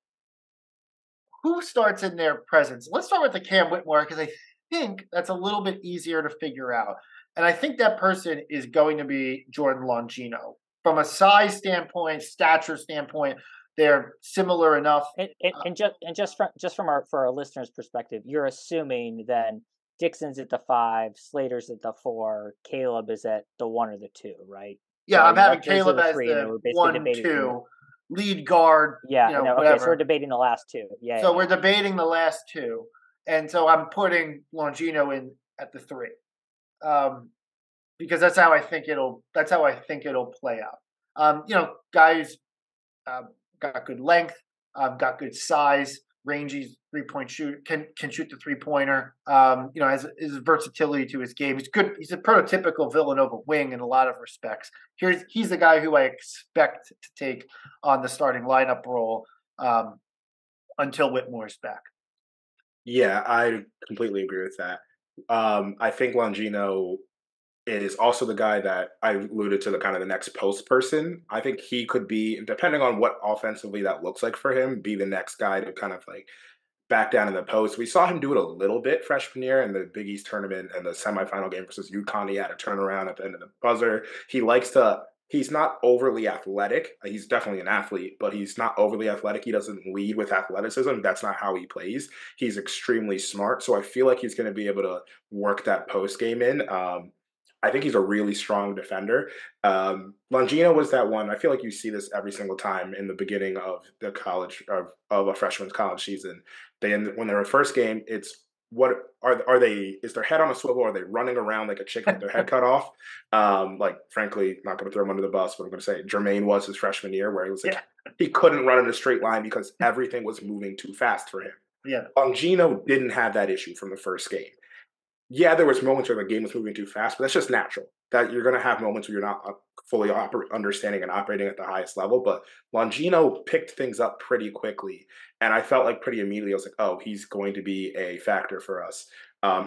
who starts in their presence? Let's start with the Cam Whitmore, because I think that's a little bit easier to figure out. And I think that person is going to be Jordan Longino. From a size standpoint, stature standpoint, they're similar enough. And just from our listeners' perspective, you're assuming then Dixon's at the 5, Slater's at the 4, Caleb is at the 1 or the 2, right? Yeah, So I'm having those are Caleb as 3, and then the we're basically 1, debating 2, lead guard. Yeah, okay, whatever. So we're debating the last 2. Yeah. So we're debating the last 2, and so I'm putting Longino in at the 3, because that's how I think it'll play out. Guys got good length, got good size, rangy 3-point shoot, can shoot the 3-pointer. Has his versatility to his game. He's good. He's a prototypical Villanova wing in a lot of respects. He's the guy who I expect to take on the starting lineup role until Whitmore's back. Yeah, I completely agree with that. I think Longino is also the guy that I alluded to, the kind of the next post person. I think he could be, depending on what offensively that looks like for him, be the next guy to kind of like back down in the post. We saw him do it a little bit freshman year in the Big East tournament and the semifinal game versus UConn. He had a turnaround at the end of the buzzer. He's not overly athletic. He's definitely an athlete, but he's not overly athletic. He doesn't lead with athleticism. That's not how he plays. He's extremely smart. So I feel like he's going to be able to work that post game in. I think he's a really strong defender. Longino was that one. I feel like you see this every single time in the beginning of the college of a freshman's college season. When they're in first game, it's what are they? Is their head on a swivel? Are they running around like a chicken with their head cut off? Frankly, not going to throw him under the bus, but I'm going to say Jermaine was his freshman year, where he was like he couldn't run in a straight line because everything was moving too fast for him. Yeah, Longino didn't have that issue from the first game. Yeah, there was moments where the game was moving too fast, but that's just natural. That you're going to have moments where you're not fully understanding and operating at the highest level. But Longino picked things up pretty quickly, and I felt like pretty immediately I was like, "Oh, he's going to be a factor for us."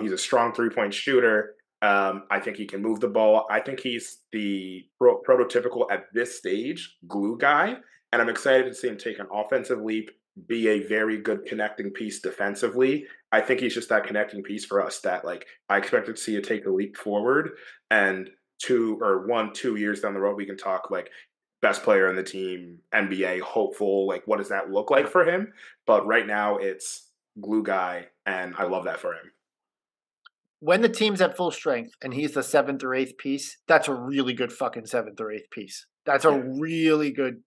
He's a strong 3-point shooter. I think he can move the ball. I think he's the prototypical at this stage glue guy, and I'm excited to see him take an offensive leap, be a very good connecting piece defensively. I think he's just that connecting piece for us that like I expected to see it take a leap forward, and 2 years down the road we can talk like best player in the team, NBA hopeful, like what does that look like for him? But right now it's glue guy, and I love that for him. When the team's at full strength and he's the 7th or 8th piece, that's a really good fucking 7th or 8th piece. That's a really good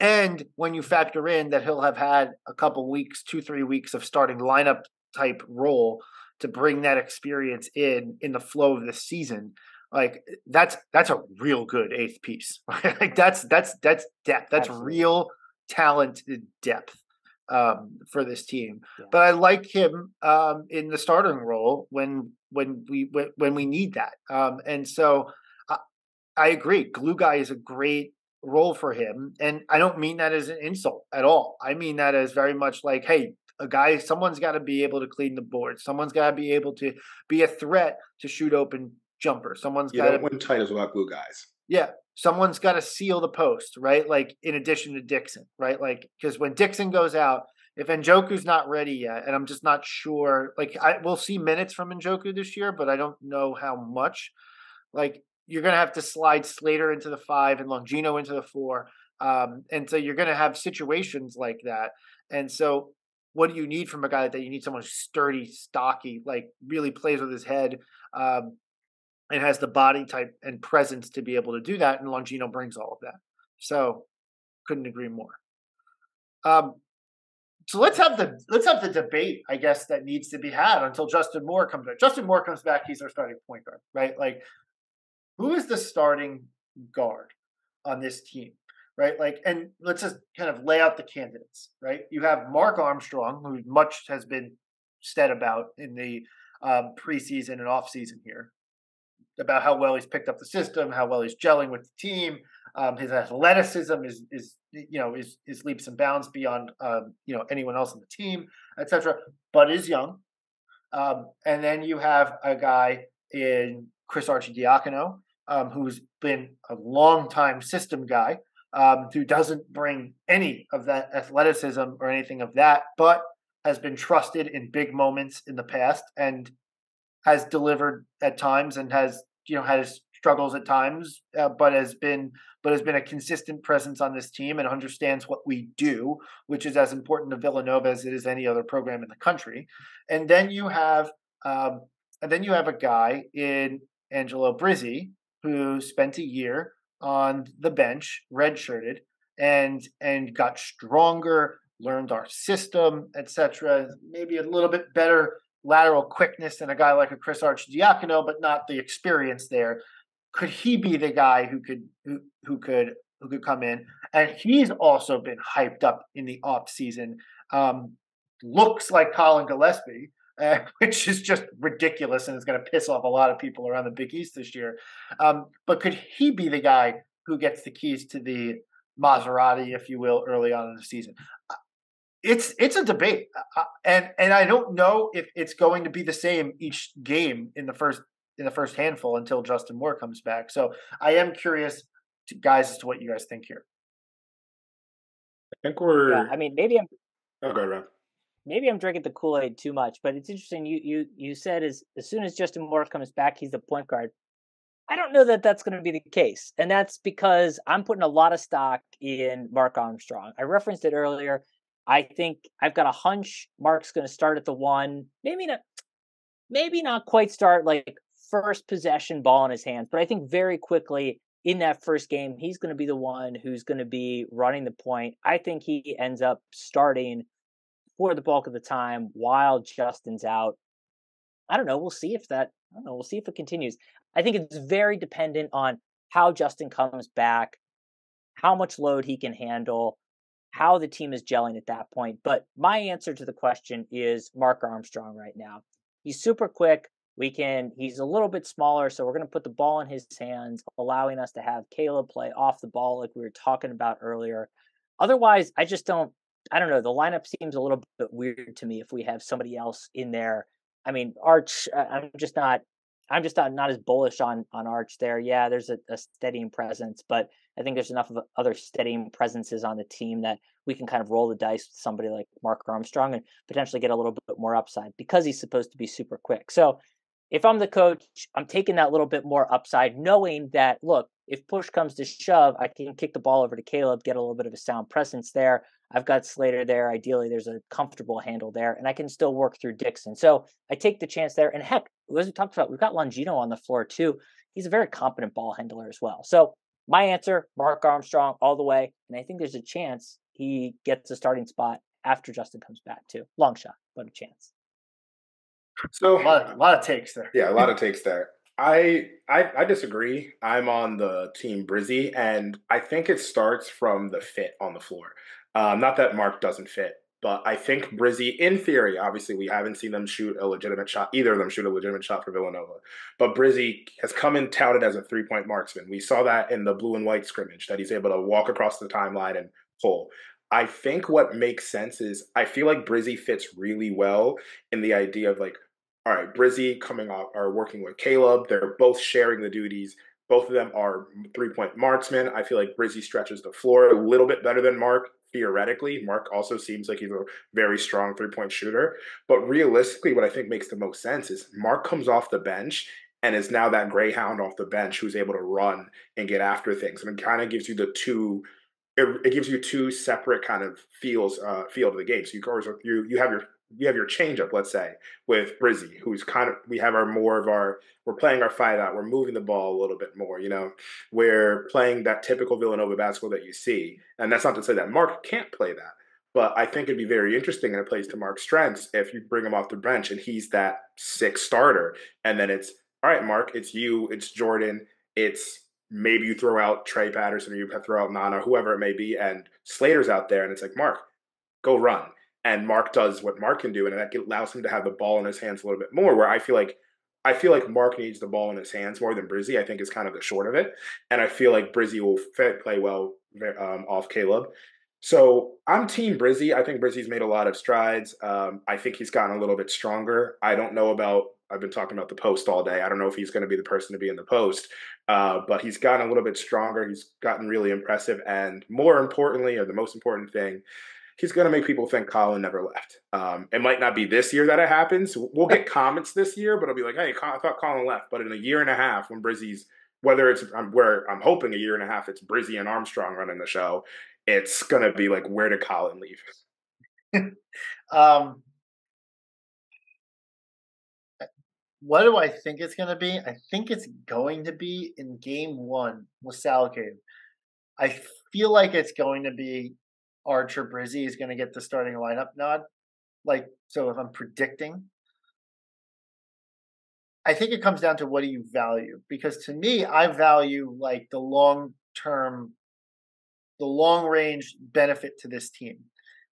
and when you factor in that he'll have had a couple weeks, 2-3 weeks of starting lineup type role to bring that experience in the flow of the season, like that's a real good 8th piece. Like that's depth. That's Absolutely. Real talented depth for this team. Yeah. But I like him in the starting role when we need that. And so I agree. Glue guy is a great role for him, and I don't mean that as an insult at all. I mean that as very much like, hey, someone's got to be able to clean the board. Someone's got to be able to be a threat to shoot open jumpers. Someone's got to win titles without glue guys. Yeah, someone's got to seal the post, right? Like in addition to Dixon, right? Like because when Dixon goes out, if Njoku's not ready yet, and I'm just not sure, like we'll see minutes from Njoku this year, but I don't know how much. Like you're going to have to slide Slater into the 5 and Longino into the 4. And so you're going to have situations like that. And so what do you need from a guy like that? You need someone who's sturdy, stocky, like really plays with his head and has the body type and presence to be able to do that. And Longino brings all of that. So couldn't agree more. So let's have the debate, I guess, that needs to be had until Justin Moore comes back. Justin Moore comes back, he's our starting point guard, right? Like, who is the starting guard on this team, right? Like, and let's just kind of lay out the candidates, right? You have Mark Armstrong, who much has been said about in the preseason and offseason here, about how well he's picked up the system, how well he's gelling with the team. His athleticism is leaps and bounds beyond anyone else on the team, etc. But is young. And then you have a guy in Chris Arcidiacono, who's been a long-time system guy, who doesn't bring any of that athleticism or anything of that, but has been trusted in big moments in the past and has delivered at times and has had his struggles at times, but has been a consistent presence on this team and understands what we do, which is as important to Villanova as it is any other program in the country. And then you have a guy in Angelo Brizzi who spent a year on the bench, redshirted, and got stronger, learned our system, etc. Maybe a little bit better lateral quickness than a guy like a Chris Arcidiacono, but not the experience there. Could he be the guy who could come in? And he's also been hyped up in the off season. Looks like Colin Gillespie, which is just ridiculous and is going to piss off a lot of people around the Big East this year. But could he be the guy who gets the keys to the Maserati, if you will, early on in the season? It's a debate, and I don't know if it's going to be the same each game in the first handful until Justin Moore comes back. So I am curious, guys, as to what you guys think here. I think we're. Yeah, I mean, maybe I'm. Oh, go ahead, Rob. Maybe I'm drinking the Kool-Aid too much, but it's interesting. You said as soon as Justin Moore comes back, he's the point guard. I don't know that that's going to be the case, and that's because I'm putting a lot of stock in Mark Armstrong. I referenced it earlier. I think I've got a hunch Mark's going to start at the one, maybe not quite start like first possession ball in his hands, but I think very quickly in that first game, he's going to be the one who's going to be running the point. I think he ends up starting for the bulk of the time while Justin's out. I don't know. We'll see if it continues. I think it's very dependent on how Justin comes back, how much load he can handle, how the team is gelling at that point. But my answer to the question is Mark Armstrong right now. He's super quick. He's a little bit smaller, so we're going to put the ball in his hands, allowing us to have Caleb play off the ball like we were talking about earlier. Otherwise, I don't know. The lineup seems a little bit weird to me if we have somebody else in there. I mean, Arch, I'm just not as bullish on Arch there. Yeah, there's a steadying presence, but I think there's enough of other steadying presences on the team that we can kind of roll the dice with somebody like Mark Armstrong and potentially get a little bit more upside because he's supposed to be super quick. So if I'm the coach, I'm taking that little bit more upside, knowing that, look, if push comes to shove, I can kick the ball over to Caleb, get a little bit of a sound presence there. I've got Slater there. Ideally, there's a comfortable handle there, and I can still work through Dixon. So I take the chance there. And heck, as we talked about, we've got Longino on the floor too. He's a very competent ball handler as well. So my answer, Mark Armstrong all the way. And I think there's a chance he gets a starting spot after Justin comes back too. Long shot, but a chance. So a lot of takes there. Yeah, a lot of takes there. I disagree. I'm on the team Brizzy, and I think it starts from the fit on the floor. Not that Mark doesn't fit, but I think Brizzy, in theory, obviously we haven't seen them shoot a legitimate shot, either of them shoot a legitimate shot for Villanova. But Brizzy has come in touted as a three-point marksman. We saw that in the blue and white scrimmage, that he's able to walk across the timeline and pull. I think what makes sense is I feel like Brizzy fits really well in the idea of like, all right, Brizzy coming off are working with Caleb. They're both sharing the duties. Both of them are three-point marksmen. I feel like Brizzy stretches the floor a little bit better than Mark, theoretically. Mark also seems like he's a very strong three-point shooter. But realistically, what I think makes the most sense is Mark comes off the bench and is now that greyhound off the bench who's able to run and get after things. And it kind of gives you it gives you two separate kind of feel to the game. So you have your changeup, let's say, with Brizzy, who's kind of we're playing our fight out, we're moving the ball a little bit more, we're playing that typical Villanova basketball that you see. And that's not to say that Mark can't play that, but I think it'd be very interesting, and it plays to Mark's strengths if you bring him off the bench and he's that sixth starter, and then it's all right, Mark, it's you, it's Jordan, it's maybe you throw out Trey Patterson or you throw out Nana, whoever it may be, and Slater's out there, and it's like, Mark, go run. And Mark does what Mark can do, and that allows him to have the ball in his hands a little bit more. Where I feel like Mark needs the ball in his hands more than Brizzy. I think is kind of the short of it, and I feel like Brizzy will play well off Caleb. So I'm team Brizzy. I think Brizzy's made a lot of strides. I think he's gotten a little bit stronger. I don't know about. I've been talking about the post all day. I don't know if he's going to be the person to be in the post, but he's gotten a little bit stronger. He's gotten really impressive, and more importantly, or the most important thing, he's going to make people think Colin never left. It might not be this year that it happens. We'll get comments this year, but it'll be like, hey, I thought Colin left. But in a year and a half, when Brizzy's whether it's where I'm hoping a year and a half it's Brizzy and Armstrong running the show, it's gonna be like, where did Colin leave? What do I think it's going to be? I think it's going to be in game 1 with Salcade. I feel like it's going to be Archer Brizzy is going to get the starting lineup nod. Like, so if I'm predicting, I think it comes down to what do you value? Because to me, I value like the long range benefit to this team.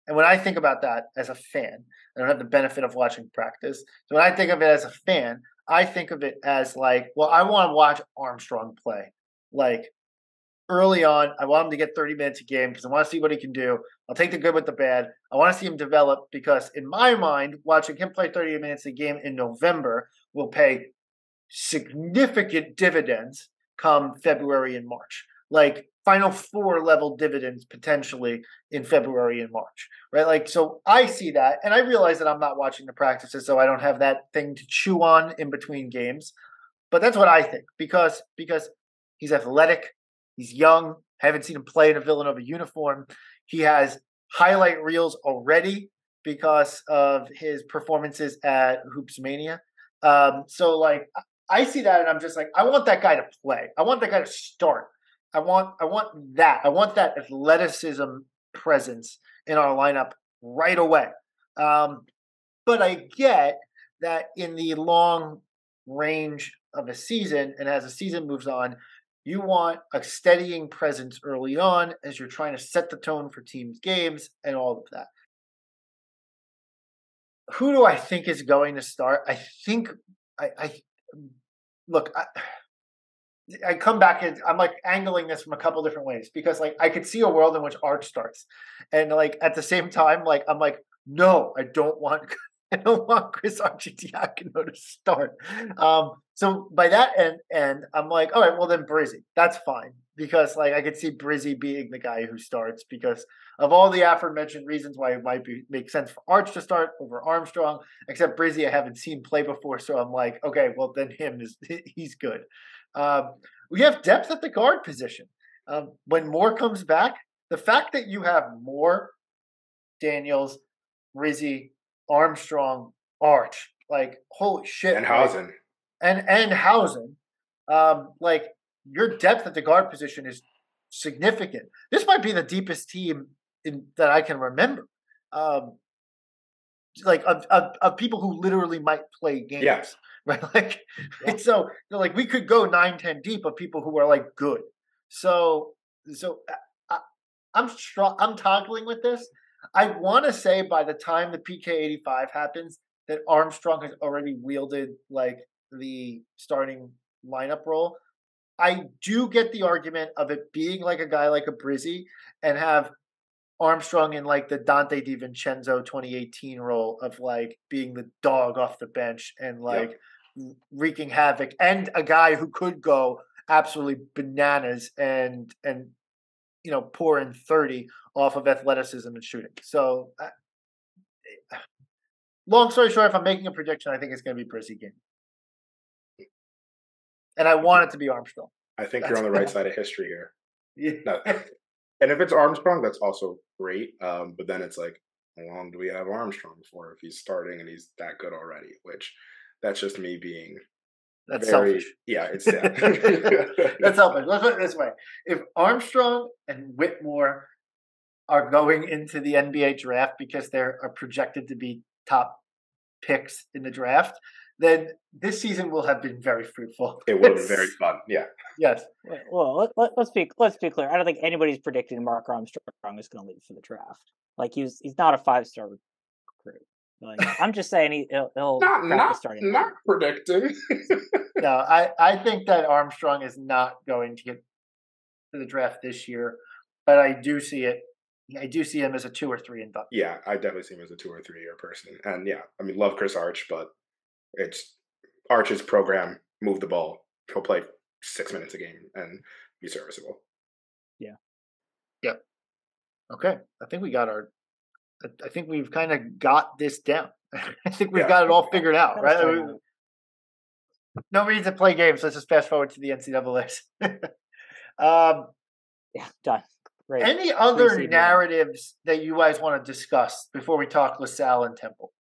And when I think about that as a fan, I don't have the benefit of watching practice. So when I think of it as a fan, I think of it as like, well, I want to watch Armstrong play. Like early on, I want him to get 30 minutes a game because I want to see what he can do. I'll take the good with the bad. I want to see him develop because in my mind, watching him play 30 minutes a game in November will pay significant dividends come February and March. Like Final Four level dividends potentially in February and March, right? Like, so I see that, and I realize that I'm not watching the practices, so I don't have that thing to chew on in between games. But that's what I think because he's athletic, he's young. I haven't seen him play in a Villanova uniform. He has highlight reels already because of his performances at Hoops Mania. So like I see that, and I'm just like, I want that guy to play. I want that guy to start. I want that. I want that athleticism presence in our lineup right away. But I get that in the long range of a season, and as the season moves on, you want a steadying presence early on as you're trying to set the tone for teams' games and all of that. Who do I think is going to start? I think I look. I come back and I'm like angling this from a couple different ways because like I could see a world in which Arch starts, and like at the same time, like I'm like, no, I don't want Chris Arcidiacono to start. So by that end, I'm like, all right, well then Brizzy, that's fine because like I could see Brizzy being the guy who starts because of all the aforementioned reasons why it might make sense for Arch to start over Armstrong. Except Brizzy, I haven't seen play before, so I'm like, okay, well then he's good. We have depth at the guard position. When Moore comes back, the fact that you have Moore, Daniels, Rizzy, Armstrong, Arch, like holy shit, And Hausen. And Hausen, like your depth at the guard position is significant. This might be the deepest team that I can remember. Like of people who literally might play games. Yes. Right, like so like we could go 9-10 deep of people who are like good. So I'm strong. I'm toggling with this. I want to say by the time the PK85 happens, that Armstrong has already wielded like the starting lineup role. I do get the argument of it being like a guy like a Brizzy and have Armstrong in like the Dante DiVincenzo 2018 role of like being the dog off the bench and like wreaking havoc, and a guy who could go absolutely bananas and pour in 30 off of athleticism and shooting. So long story short, if I'm making a prediction, I think it's going to be Brizzy game. And I want it to be Armstrong. I think you're on the right side of history here. Yeah. No. And if it's Armstrong, that's also great. But then it's like, how long do we have Armstrong for if he's starting and he's that good already? Which that's just me being That's very selfish. Yeah, it's sad. That's selfish. Let's put it this way. If Armstrong and Whitmore are going into the NBA draft because they are projected to be top picks in the draft, then this season will have been very fruitful. It will be very fun. Yeah. Yes. Well, let's be clear. I don't think anybody's predicting Mark Armstrong is going to leave for the draft. Like he's not a 5-star recruit. Like I'm just saying he'll crack the starting. Not predicting. No, I think that Armstrong is not going to get to the draft this year, but I do see it. I do see him as a 2 or 3 and done. Yeah, I definitely see him as a 2 or 3 year person. And yeah, I mean, love Chris Arch, but it's Arch's program. Move the ball. He'll play 6 minutes a game and be serviceable. Yeah. Yep. Okay. I think we've kind of got this down. I think we've got it all figured out, right? No reason to play games. Let's just fast forward to the NCAAs. Yeah, done. Great. Any other Preseason. narratives that you guys want to discuss before we talk LaSalle and Temple?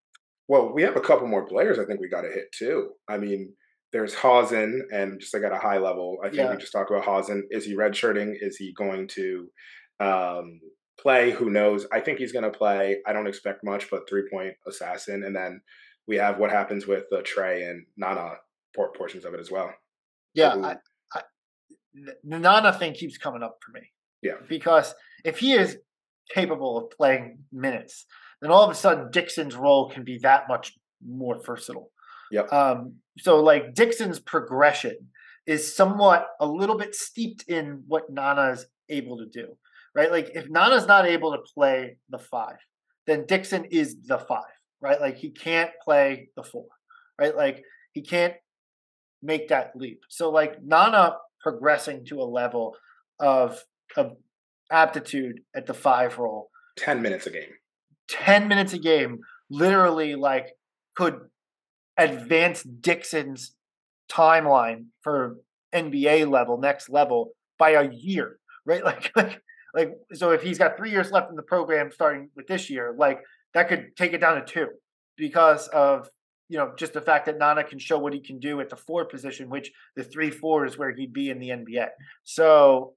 Well, we have a couple more players I think we got to hit too. I mean, there's Hausen, and just like at a high level, I think we just talked about Hausen. Is he redshirting? Is he going to play? Who knows? I think he's going to play. I don't expect much, but 3-point assassin. And then we have what happens with Trey and Nana portions of it as well. Yeah, the Nana thing keeps coming up for me. Yeah. Because if he is capable of playing minutes, then all of a sudden Dixon's role can be that much more versatile. Yep. So like Dixon's progression is somewhat a little bit steeped in what Nana is able to do, right? Like if Nana's not able to play the 5, then Dixon is the 5, right? Like he can't play the 4, right? Like he can't make that leap. So like Nana progressing to a level of aptitude at the 5 role. 10 minutes a game. 10 minutes a game, literally like could advance Dixon's timeline for NBA level, next level by a year, right? Like, so if he's got 3 years left in the program starting with this year, like that could take it down to 2 because of, just the fact that Nana can show what he can do at the 4 position, which the 3-4 is where he'd be in the NBA. So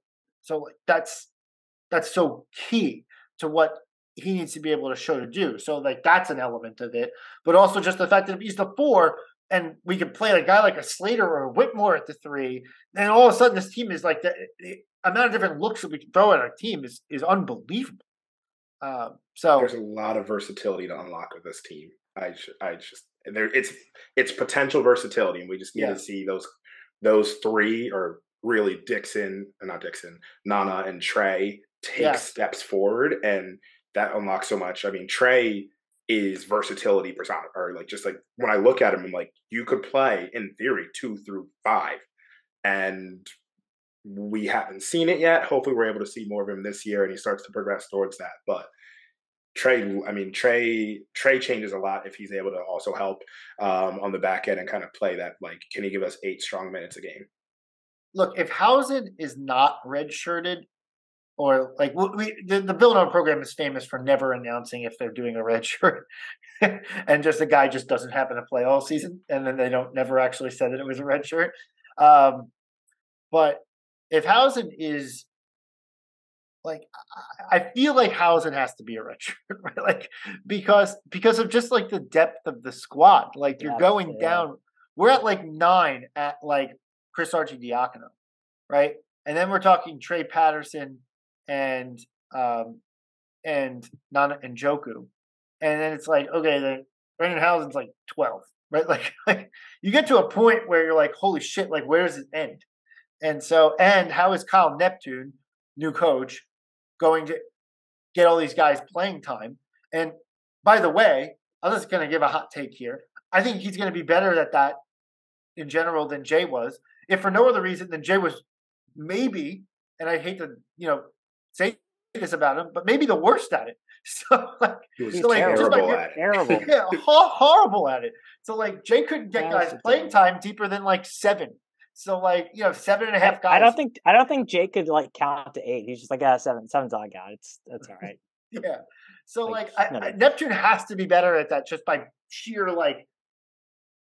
that's so key to what he needs to be able to show to do. So like that's an element of it, but also just the fact that if he's the 4 and we can play a guy like a Slater or a Whitmore at the 3, then all of a sudden this team is like the amount of different looks that we can throw at our team is unbelievable. So there's a lot of versatility to unlock with this team. It's potential versatility, and we just need to see those 3, or really Nana and Trey take steps forward, and that unlocks so much. I mean, Trey is versatility persona, or like just like when I look at him, I'm like, you could play in theory 2 through 5, and we haven't seen it yet. Hopefully, we're able to see more of him this year, and he starts to progress towards that. But Trey changes a lot if he's able to also help on the back end and kind of play that. Like, can he give us 8 strong minutes a game? Look, if Hausen is not redshirted, or like the Villanova program is famous for never announcing if they're doing a red shirt, and just the guy just doesn't happen to play all season, and then they never actually said that it was a red shirt. But if Hausen is like, I feel like Hausen has to be a red shirt, right? Like because of just like the depth of the squad. Like you're going down. We're at like 9 at like Chris Archidiakono, right? And then we're talking Trey Patterson and Nana and Joku, and then it's like, okay, then Brandon Hausen's like 12, right? Like you get to a point where you're like, holy shit, like where does it end? And how is Kyle Neptune, new coach, going to get all these guys playing time? And by the way, I'm just going to give a hot take here. I think he's going to be better at that in general than Jay was, if for no other reason than Jay was maybe, and I hate to say this about him, but maybe the worst at it. So like he's terrible at it. Terrible. Yeah, horrible at it. So like Jay couldn't get guys playing time deeper than like 7. So like 7.5 guys. I don't think Jay could like count to 8. He's just like 7. 7's all I got. That's all right. Yeah. So Neptune has to be better at that just by sheer like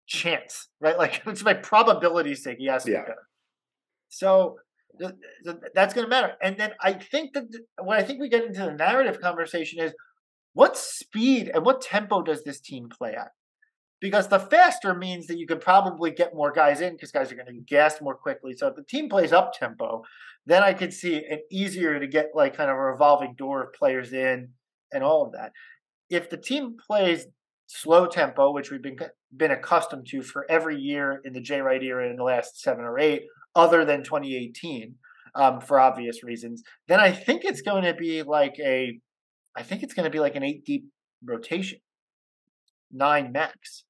chance, right? Like it's by probability's sake, he has to be better. So that's going to matter. And then I think that when I think we get into the narrative conversation is what speed and what tempo does this team play at? Because the faster means that you could probably get more guys in because guys are going to gas more quickly. So if the team plays up tempo, then I could see it easier to get like kind of a revolving door of players in and all of that. If the team plays slow tempo, which we've been accustomed to for every year in the Jay Wright era in the last 7 or 8, other than 2018, for obvious reasons, then I think it's going to be like an 8 deep rotation, 9 max.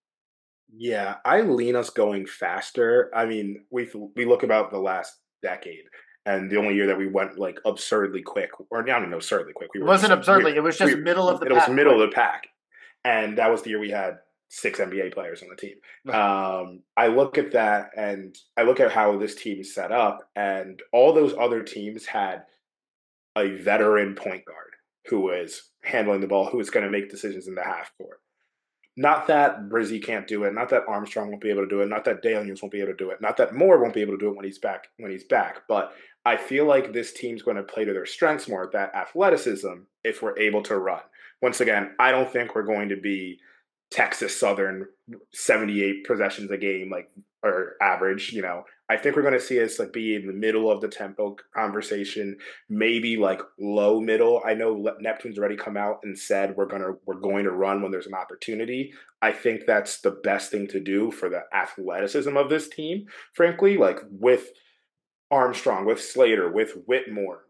Yeah, I lean us going faster. I mean, we look about the last decade, and the only year that we went like absurdly quick, or not even absurdly quick. It wasn't absurdly. It was just middle of the pack. It was middle of the pack. And that was the year we had 6 NBA players on the team. Right. I look at that and I look at how this team is set up, and all those other teams had a veteran point guard who is handling the ball, who is going to make decisions in the half court. Not that Brizzy can't do it. Not that Armstrong won't be able to do it. Not that Daniels won't be able to do it. Not that Moore won't be able to do it when he's back. But I feel like this team's going to play to their strengths more, that athleticism, if we're able to run. Once again, I don't think we're going to be Texas Southern 78 possessions a game, like, or average. I think we're going to see us like be in the middle of the tempo conversation, maybe like low middle. I know Neptune's already come out and said we're going to run when there's an opportunity. I think that's the best thing to do for the athleticism of this team, frankly, like with Armstrong, with Slater, with Whitmore,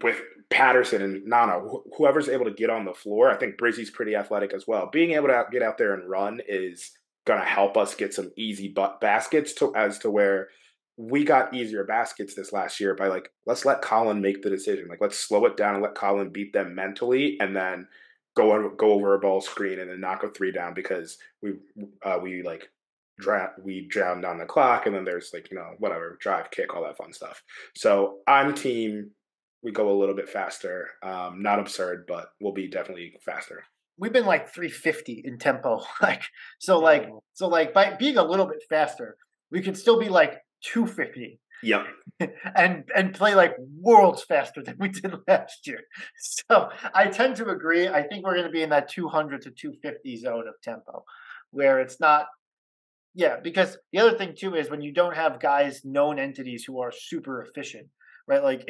with Patterson and Nana, whoever's able to get on the floor. I think Brizzy's pretty athletic as well. Being able to get out there and run is going to help us get some easy baskets as to where we got easier baskets this last year by like, let's let Colin make the decision. Like, let's slow it down and let Colin beat them mentally, and then go over a ball screen and then knock a three down because we drown down the clock, and then there's like, whatever, drive, kick, all that fun stuff. So I'm team, we go a little bit faster. Not absurd, but we'll be definitely faster. We've been like 350 in tempo. So by being a little bit faster, we could still be like 250. Yep. and play like worlds faster than we did last year. So I tend to agree. I think we're going to be in that 200 to 250 zone of tempo, where it's not. Yeah, because the other thing too is when you don't have guys, known entities who are super efficient, right? Like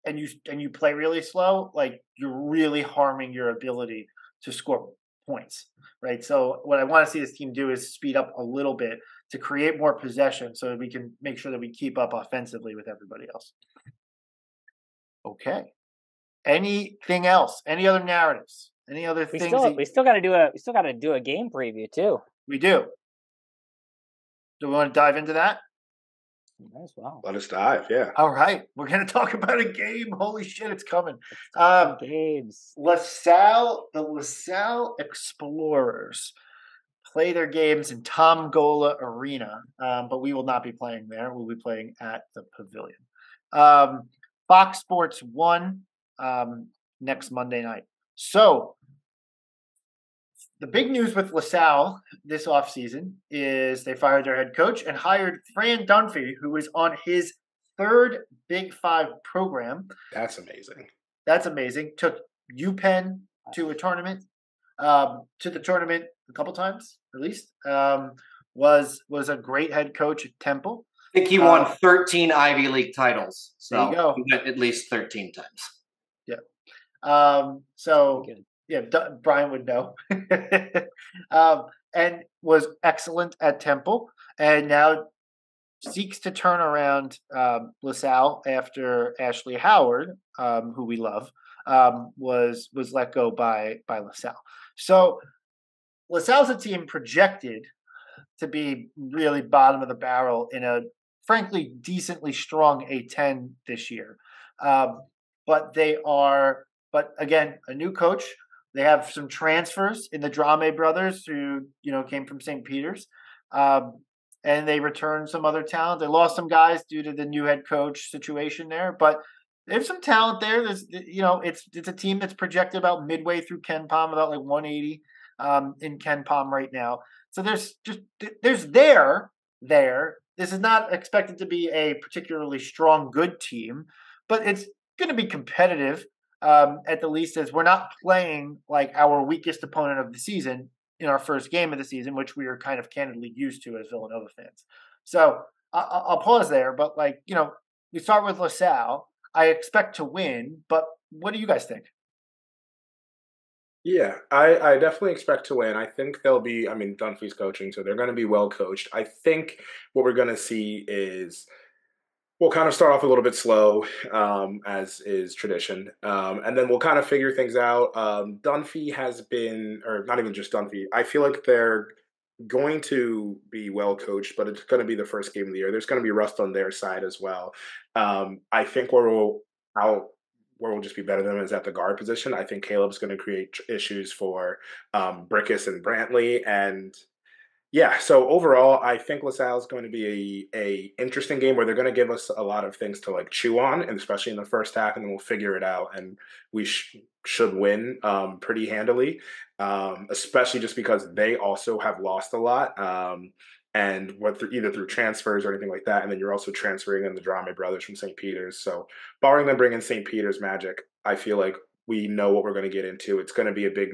and you play really slow, like you're really harming your ability to score points, right? So what I want to see this team do is speed up a little bit to create more possession so that we can make sure that we keep up offensively with everybody else. Okay. Anything else? Any other narratives? Any other things? We still got to do a game preview too. We do. Do we want to dive into that? As well. Let us dive, yeah. All right. We're going to talk about a game. Holy shit, it's coming. Games. The LaSalle Explorers play their games in Tom Gola Arena, but we will not be playing there. We'll be playing at the Pavilion. Fox Sports 1 next Monday night. So the big news with LaSalle this offseason is they fired their head coach and hired Fran Dunphy, who is on his third Big Five program. That's amazing. Took UPenn to a tournament, to the tournament a couple times at least. Was a great head coach at Temple. I think he won 13 Ivy League titles. So there you go. He went at least 13 times. Yeah. Yeah, Brian would know. And was excellent at Temple, and now seeks to turn around LaSalle after Ashley Howard, who we love, was let go by LaSalle. So LaSalle's a team projected to be really bottom of the barrel in a frankly decently strong A10 this year. But again, a new coach. They have some transfers in the Drame brothers who, came from St. Peter's. And they returned some other talent. They lost some guys due to the new head coach situation there, but there's some talent there. There's, it's a team that's projected about midway through Ken Palm, about like 180 in Ken Palm right now. So there's there. This is not expected to be a particularly strong, good team, but it's going to be competitive. At the least, as we're not playing like our weakest opponent of the season in our first game of the season, which we are kind of candidly used to as Villanova fans. So I'll pause there, but we start with LaSalle. I expect to win, but what do you guys think? Yeah, I definitely expect to win. I think they'll be, Dunphy's coaching, so they're going to be well coached. I think what we're going to see is we'll kind of start off a little bit slow, as is tradition, and then we'll kind of figure things out. Dunphy has been, or not even just Dunphy, I feel like they're going to be well coached, but it's going to be the first game of the year. There's going to be rust on their side as well. I think where we'll just be better than them is at the guard position. I think Caleb's going to create issues for Brickus and Brantley, and yeah. So overall, I think LaSalle is going to be a interesting game where they're going to give us a lot of things to like chew on, and especially in the first half, and then we'll figure it out, and we should win pretty handily, especially just because they also have lost a lot. And either through transfers or anything like that, and then you're also transferring in the Drame brothers from St. Peter's. So, barring them bringing St. Peter's magic, I feel like we know what we're going to get into. It's going to be a big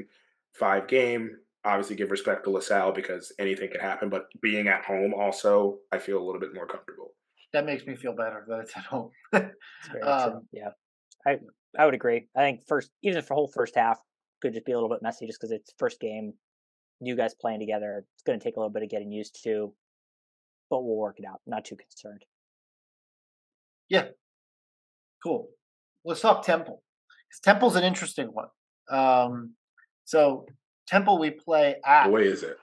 5 game. Obviously, give respect to LaSalle because anything can happen. But being at home, also, I feel a little bit more comfortable. That makes me feel better that it's at home. It's very true. Yeah, I would agree. I think even if the whole first half could just be a little bit messy, just because it's first game. You guys playing together, it's going to take a little bit of getting used to, but we'll work it out. Not too concerned. Yeah. Cool. Let's talk Temple. Because Temple's an interesting one. So Temple, we play at. Boy, is it.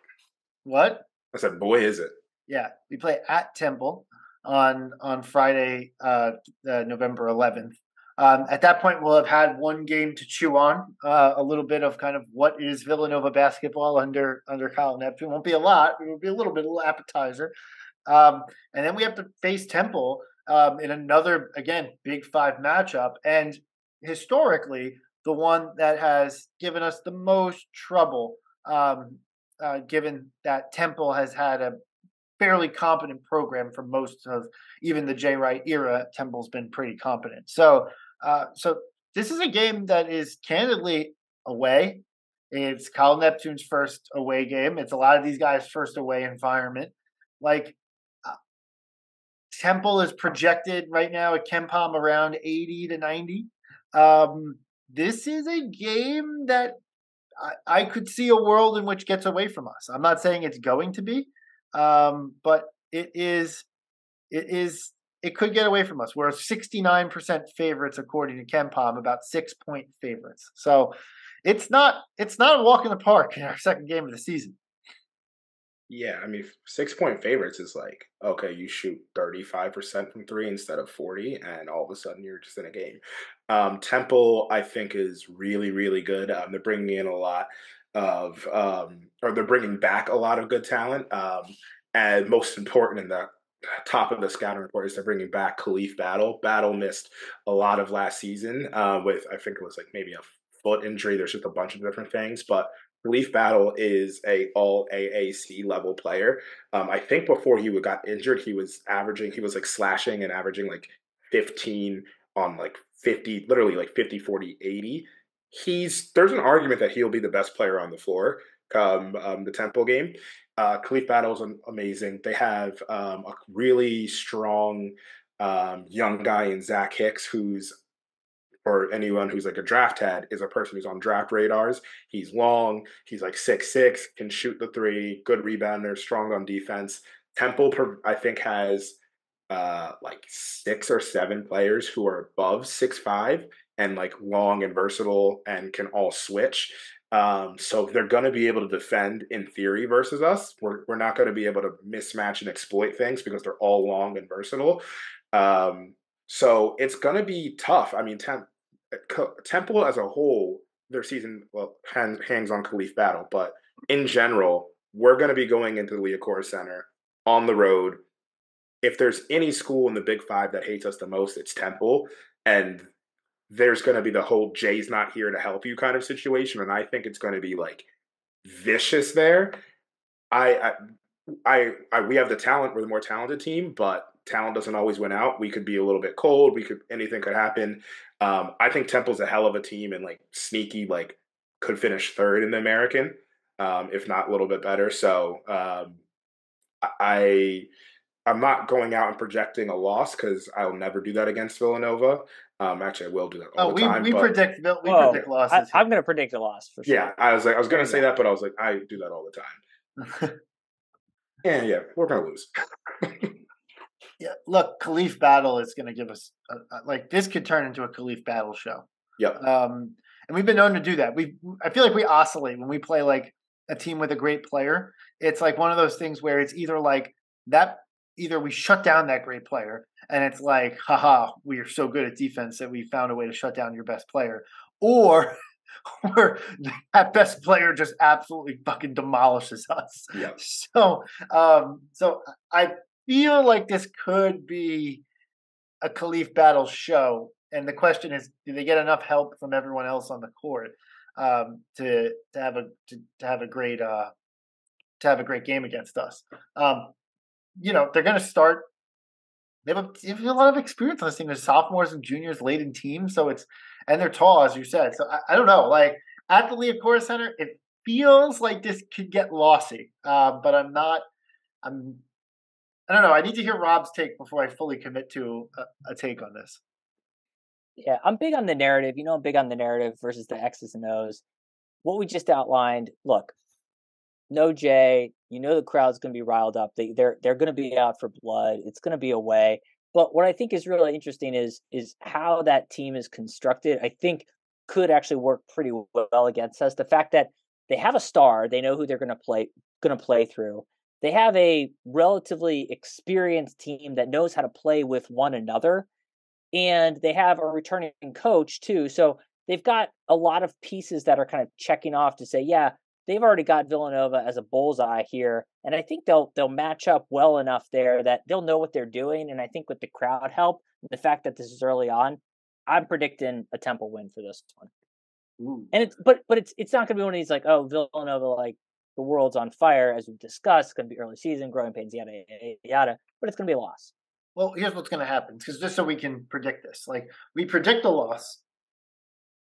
What? I said, boy, is it. Yeah. We play at Temple on Friday, November 11th. At that point, we'll have had one game to chew on, a little bit of kind of what is Villanova basketball under Kyle Neptune. Won't be a lot. It will be a little appetizer. And then we have to face Temple in another, again, Big 5 matchup. And historically, the one that has given us the most trouble, given that Temple has had a fairly competent program for most of even the Jay Wright era. Temple's been pretty competent. So this is a game that is candidly away. It's Kyle Neptune's first away game. It's a lot of these guys' first away environment. Like Temple is projected right now at KenPom around 80 to 90. This is a game that I could see a world in which gets away from us. I'm not saying it's going to be, but it could get away from us. We're 69% favorites according to KenPom, about 6-point favorites. So it's not a walk in the park in our second game of the season. Yeah, I mean, 6-point favorites is like, okay, you shoot 35% from 3 instead of 40, and all of a sudden you're just in a game. Temple, I think, is really, really good. They're bringing in a lot of, or they're bringing back a lot of good talent. And most important in the top of the scouting report is they're bringing back Khalif Battle. Battle missed a lot of last season with, I think it was like maybe a foot injury. There's just a bunch of different things, but Khalif Battle is a all AAC level player. I think before he got injured, he was like slashing and averaging like 15 on like 50, literally like 50, 40, 80. There's an argument that he'll be the best player on the floor come the Temple game. Khalif Battle's amazing. They have a really strong young guy in Zach Hicks, who's, for anyone who's like a draft head, is a person who's on draft radars. He's long. He's like 6'6", can shoot the 3, good rebounder, strong on defense. Temple, I think, has like 6 or 7 players who are above 6'5" and like long and versatile and can all switch. So they're going to be able to defend in theory versus us. We're not going to be able to mismatch and exploit things because they're all long and versatile. So it's going to be tough. I mean, Temple as a whole, their season hangs on Khalif Battle, but in general, we're going to be going into the Liacouras Center on the road. If there's any school in the Big 5 that hates us the most, it's Temple, and there's going to be the whole Jay's not here to help you kind of situation, and I think it's going to be like vicious there. We have the talent. We're the more talented team, but talent doesn't always win out. We could be a little bit cold. Anything could happen. I think Temple's a hell of a team and like sneaky, like could finish 3rd in the American, if not a little bit better. So I'm not going out and projecting a loss because I'll never do that against Villanova. Actually, I will do that all the time. We predict losses. I'm going to predict a loss for sure. Yeah, I was going to say that, but I was like, I do that all the time. Yeah, we're going to lose. Yeah, look, Khalif Battle is going to give us like this could turn into a Khalif Battle show. Yep. And we've been known to do that. I feel like we oscillate when we play like a team with a great player. It's like one of those things where it's either like that either we shut down that great player and it's like, haha, we are so good at defense that we found a way to shut down your best player, or where that best player just absolutely fucking demolishes us. Yeah. So I feel like this could be a Khalif battle show, and the question is, do they get enough help from everyone else on the court to have a great game against us? They're going to start. They have a lot of experience on this team. There's sophomores and juniors late in teams, and they're tall, as you said. So I don't know. Like at the Liacouras Center, it feels like this could get lossy. But I'm not. I don't know. I need to hear Rob's take before I fully commit to a take on this. Yeah, I'm big on the narrative. I'm big on the narrative versus the X's and O's. What we just outlined. Look, no Jay. The crowd's going to be riled up. They're going to be out for blood. It's going to be away. But what I think is really interesting is how that team is constructed. I think could actually work pretty well against us. The fact that they have a star, they know who they're going to play through. They have a relatively experienced team that knows how to play with one another, and they have a returning coach too. So they've got a lot of pieces that are kind of checking off to say, yeah, they've already got Villanova as a bullseye here, and I think they'll match up well enough there that they'll know what they're doing. And I think with the crowd help, the fact that this is early on, I'm predicting a Temple win for this one. Ooh. And it's not going to be one of these like, oh, Villanova, like the world's on fire, as we've discussed. It's going to be early season, growing pains, yada yada yada. But it's going to be a loss. Well, here's what's going to happen, because just so we can predict this, like we predict a loss.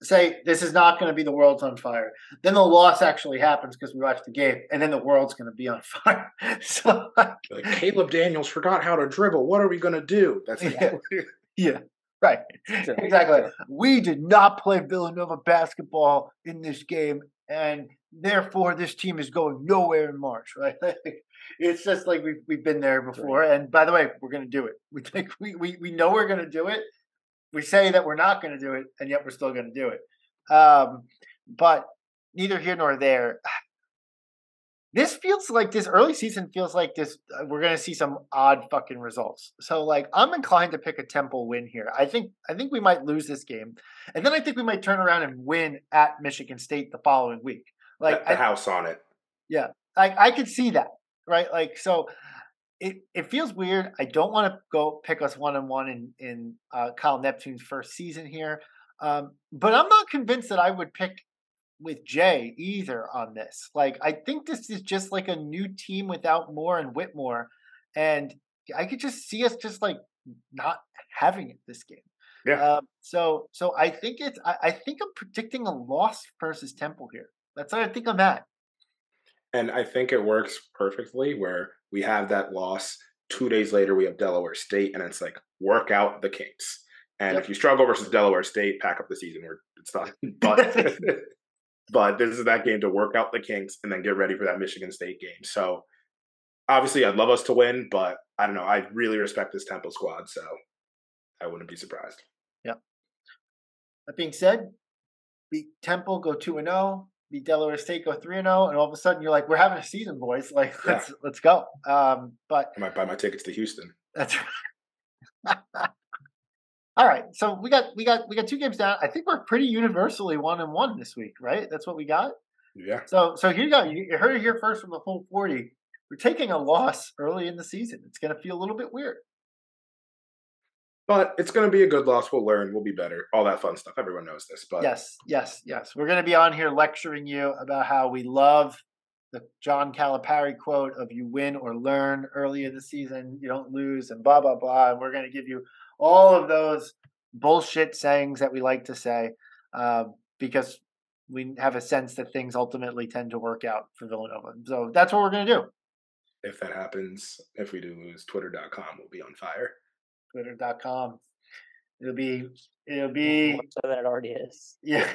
Say this is not going to be the world's on fire. Then the loss actually happens because we watched the game, and then the world's going to be on fire. So, like Caleb Daniels forgot how to dribble. What are we going to do? That's yeah, right, sure. Exactly. Sure. We did not play Villanova basketball in this game, and therefore this team is going nowhere in March. Right? It's just like we've been there before. Right. And by the way, we're going to do it. We think we know we're going to do it. We say that we're not going to do it, and yet we're still going to do it. But neither here nor there. This feels like this early season feels like this. We're going to see some odd fucking results. So, like, I'm inclined to pick a Temple win here. I think we might lose this game, and then I think we might turn around and win at Michigan State the following week. Like the house on it. Yeah, I could see that, right? Like, so. It feels weird. I don't want to go pick us 1-1 in Kyle Neptune's first season here, but I'm not convinced that I would pick with Jay either on this. Like, I think this is just like a new team without Moore and Whitmore, and I could just see us just like not having it this game. Yeah. So I think I think I'm predicting a loss versus Temple here. That's what I think I'm at. And I think it works perfectly where we have that loss. 2 days later, we have Delaware State, and it's like, work out the kinks. And if you struggle versus Delaware State, pack up the season. It's done. But this is that game to work out the kinks and then get ready for that Michigan State game. So obviously, I'd love us to win, but I don't know. I really respect this Temple squad, so I wouldn't be surprised. Yep. That being said, beat Temple, go 2-0. Beat Delaware State, go 3-0, and all of a sudden you're like, we're having a season, boys. Like, let's go. But I might buy my tickets to Houston. That's right. All right, so we got 2 games down. I think we're pretty universally 1-1 this week, right? That's what we got. Yeah. So here you go. You heard it here first from the full 40. We're taking a loss early in the season. It's going to feel a little bit weird. But it's going to be a good loss. We'll learn. We'll be better. All that fun stuff. Everyone knows this. But yes. We're going to be on here lecturing you about how we love the John Calipari quote of "You win or learn early in the season. You don't lose," and blah blah blah. And we're going to give you all of those bullshit sayings that we like to say because we have a sense that things ultimately tend to work out for Villanova. So that's what we're going to do. If that happens, if we do lose, Twitter.com will be on fire. Twitter.com. It'll be more so than it already is. Yeah.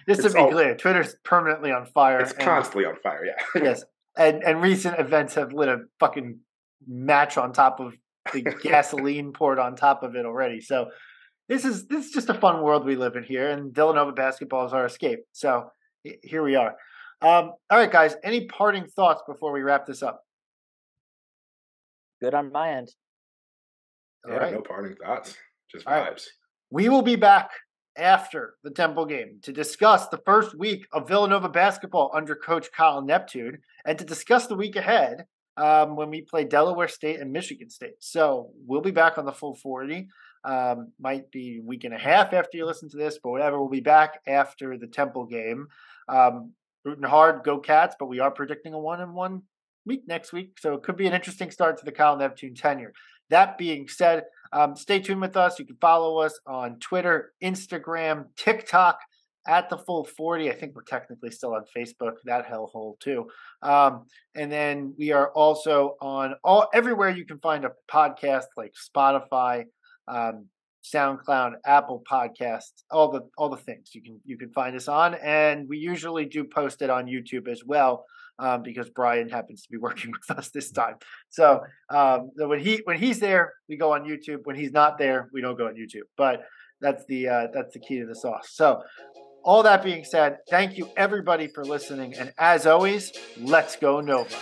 Just to be clear, Twitter's permanently on fire. It's constantly on fire, yeah. Yes. And recent events have lit a fucking match on top of the gasoline poured on top of it already. So this is just a fun world we live in here, and Villanova basketball is our escape. So here we are. All right, guys, any parting thoughts before we wrap this up? Good on my end. All right. No parting thoughts. Just All right. vibes. We will be back after the Temple game to discuss the first week of Villanova basketball under Coach Kyle Neptune and to discuss the week ahead when we play Delaware State and Michigan State. So we'll be back on the full 40. Might be a week and a half after you listen to this, but whatever. We'll be back after the Temple game. Rooting hard, go Cats, but we are predicting a 1-1 week next week. So it could be an interesting start to the Kyle Neptune tenure. That being said, stay tuned with us. You can follow us on Twitter, Instagram, TikTok at the Full 40. I think we're technically still on Facebook, that hellhole too. And then we are also on everywhere you can find a podcast like Spotify, SoundCloud, Apple Podcasts, all the things you can find us on. And we usually do post it on YouTube as well. Because Brian happens to be working with us this time. So when he's there, we go on YouTube. When he's not there, we don't go on YouTube. But that's the key to the sauce. So all that being said, thank you everybody for listening. And as always, let's go Nova.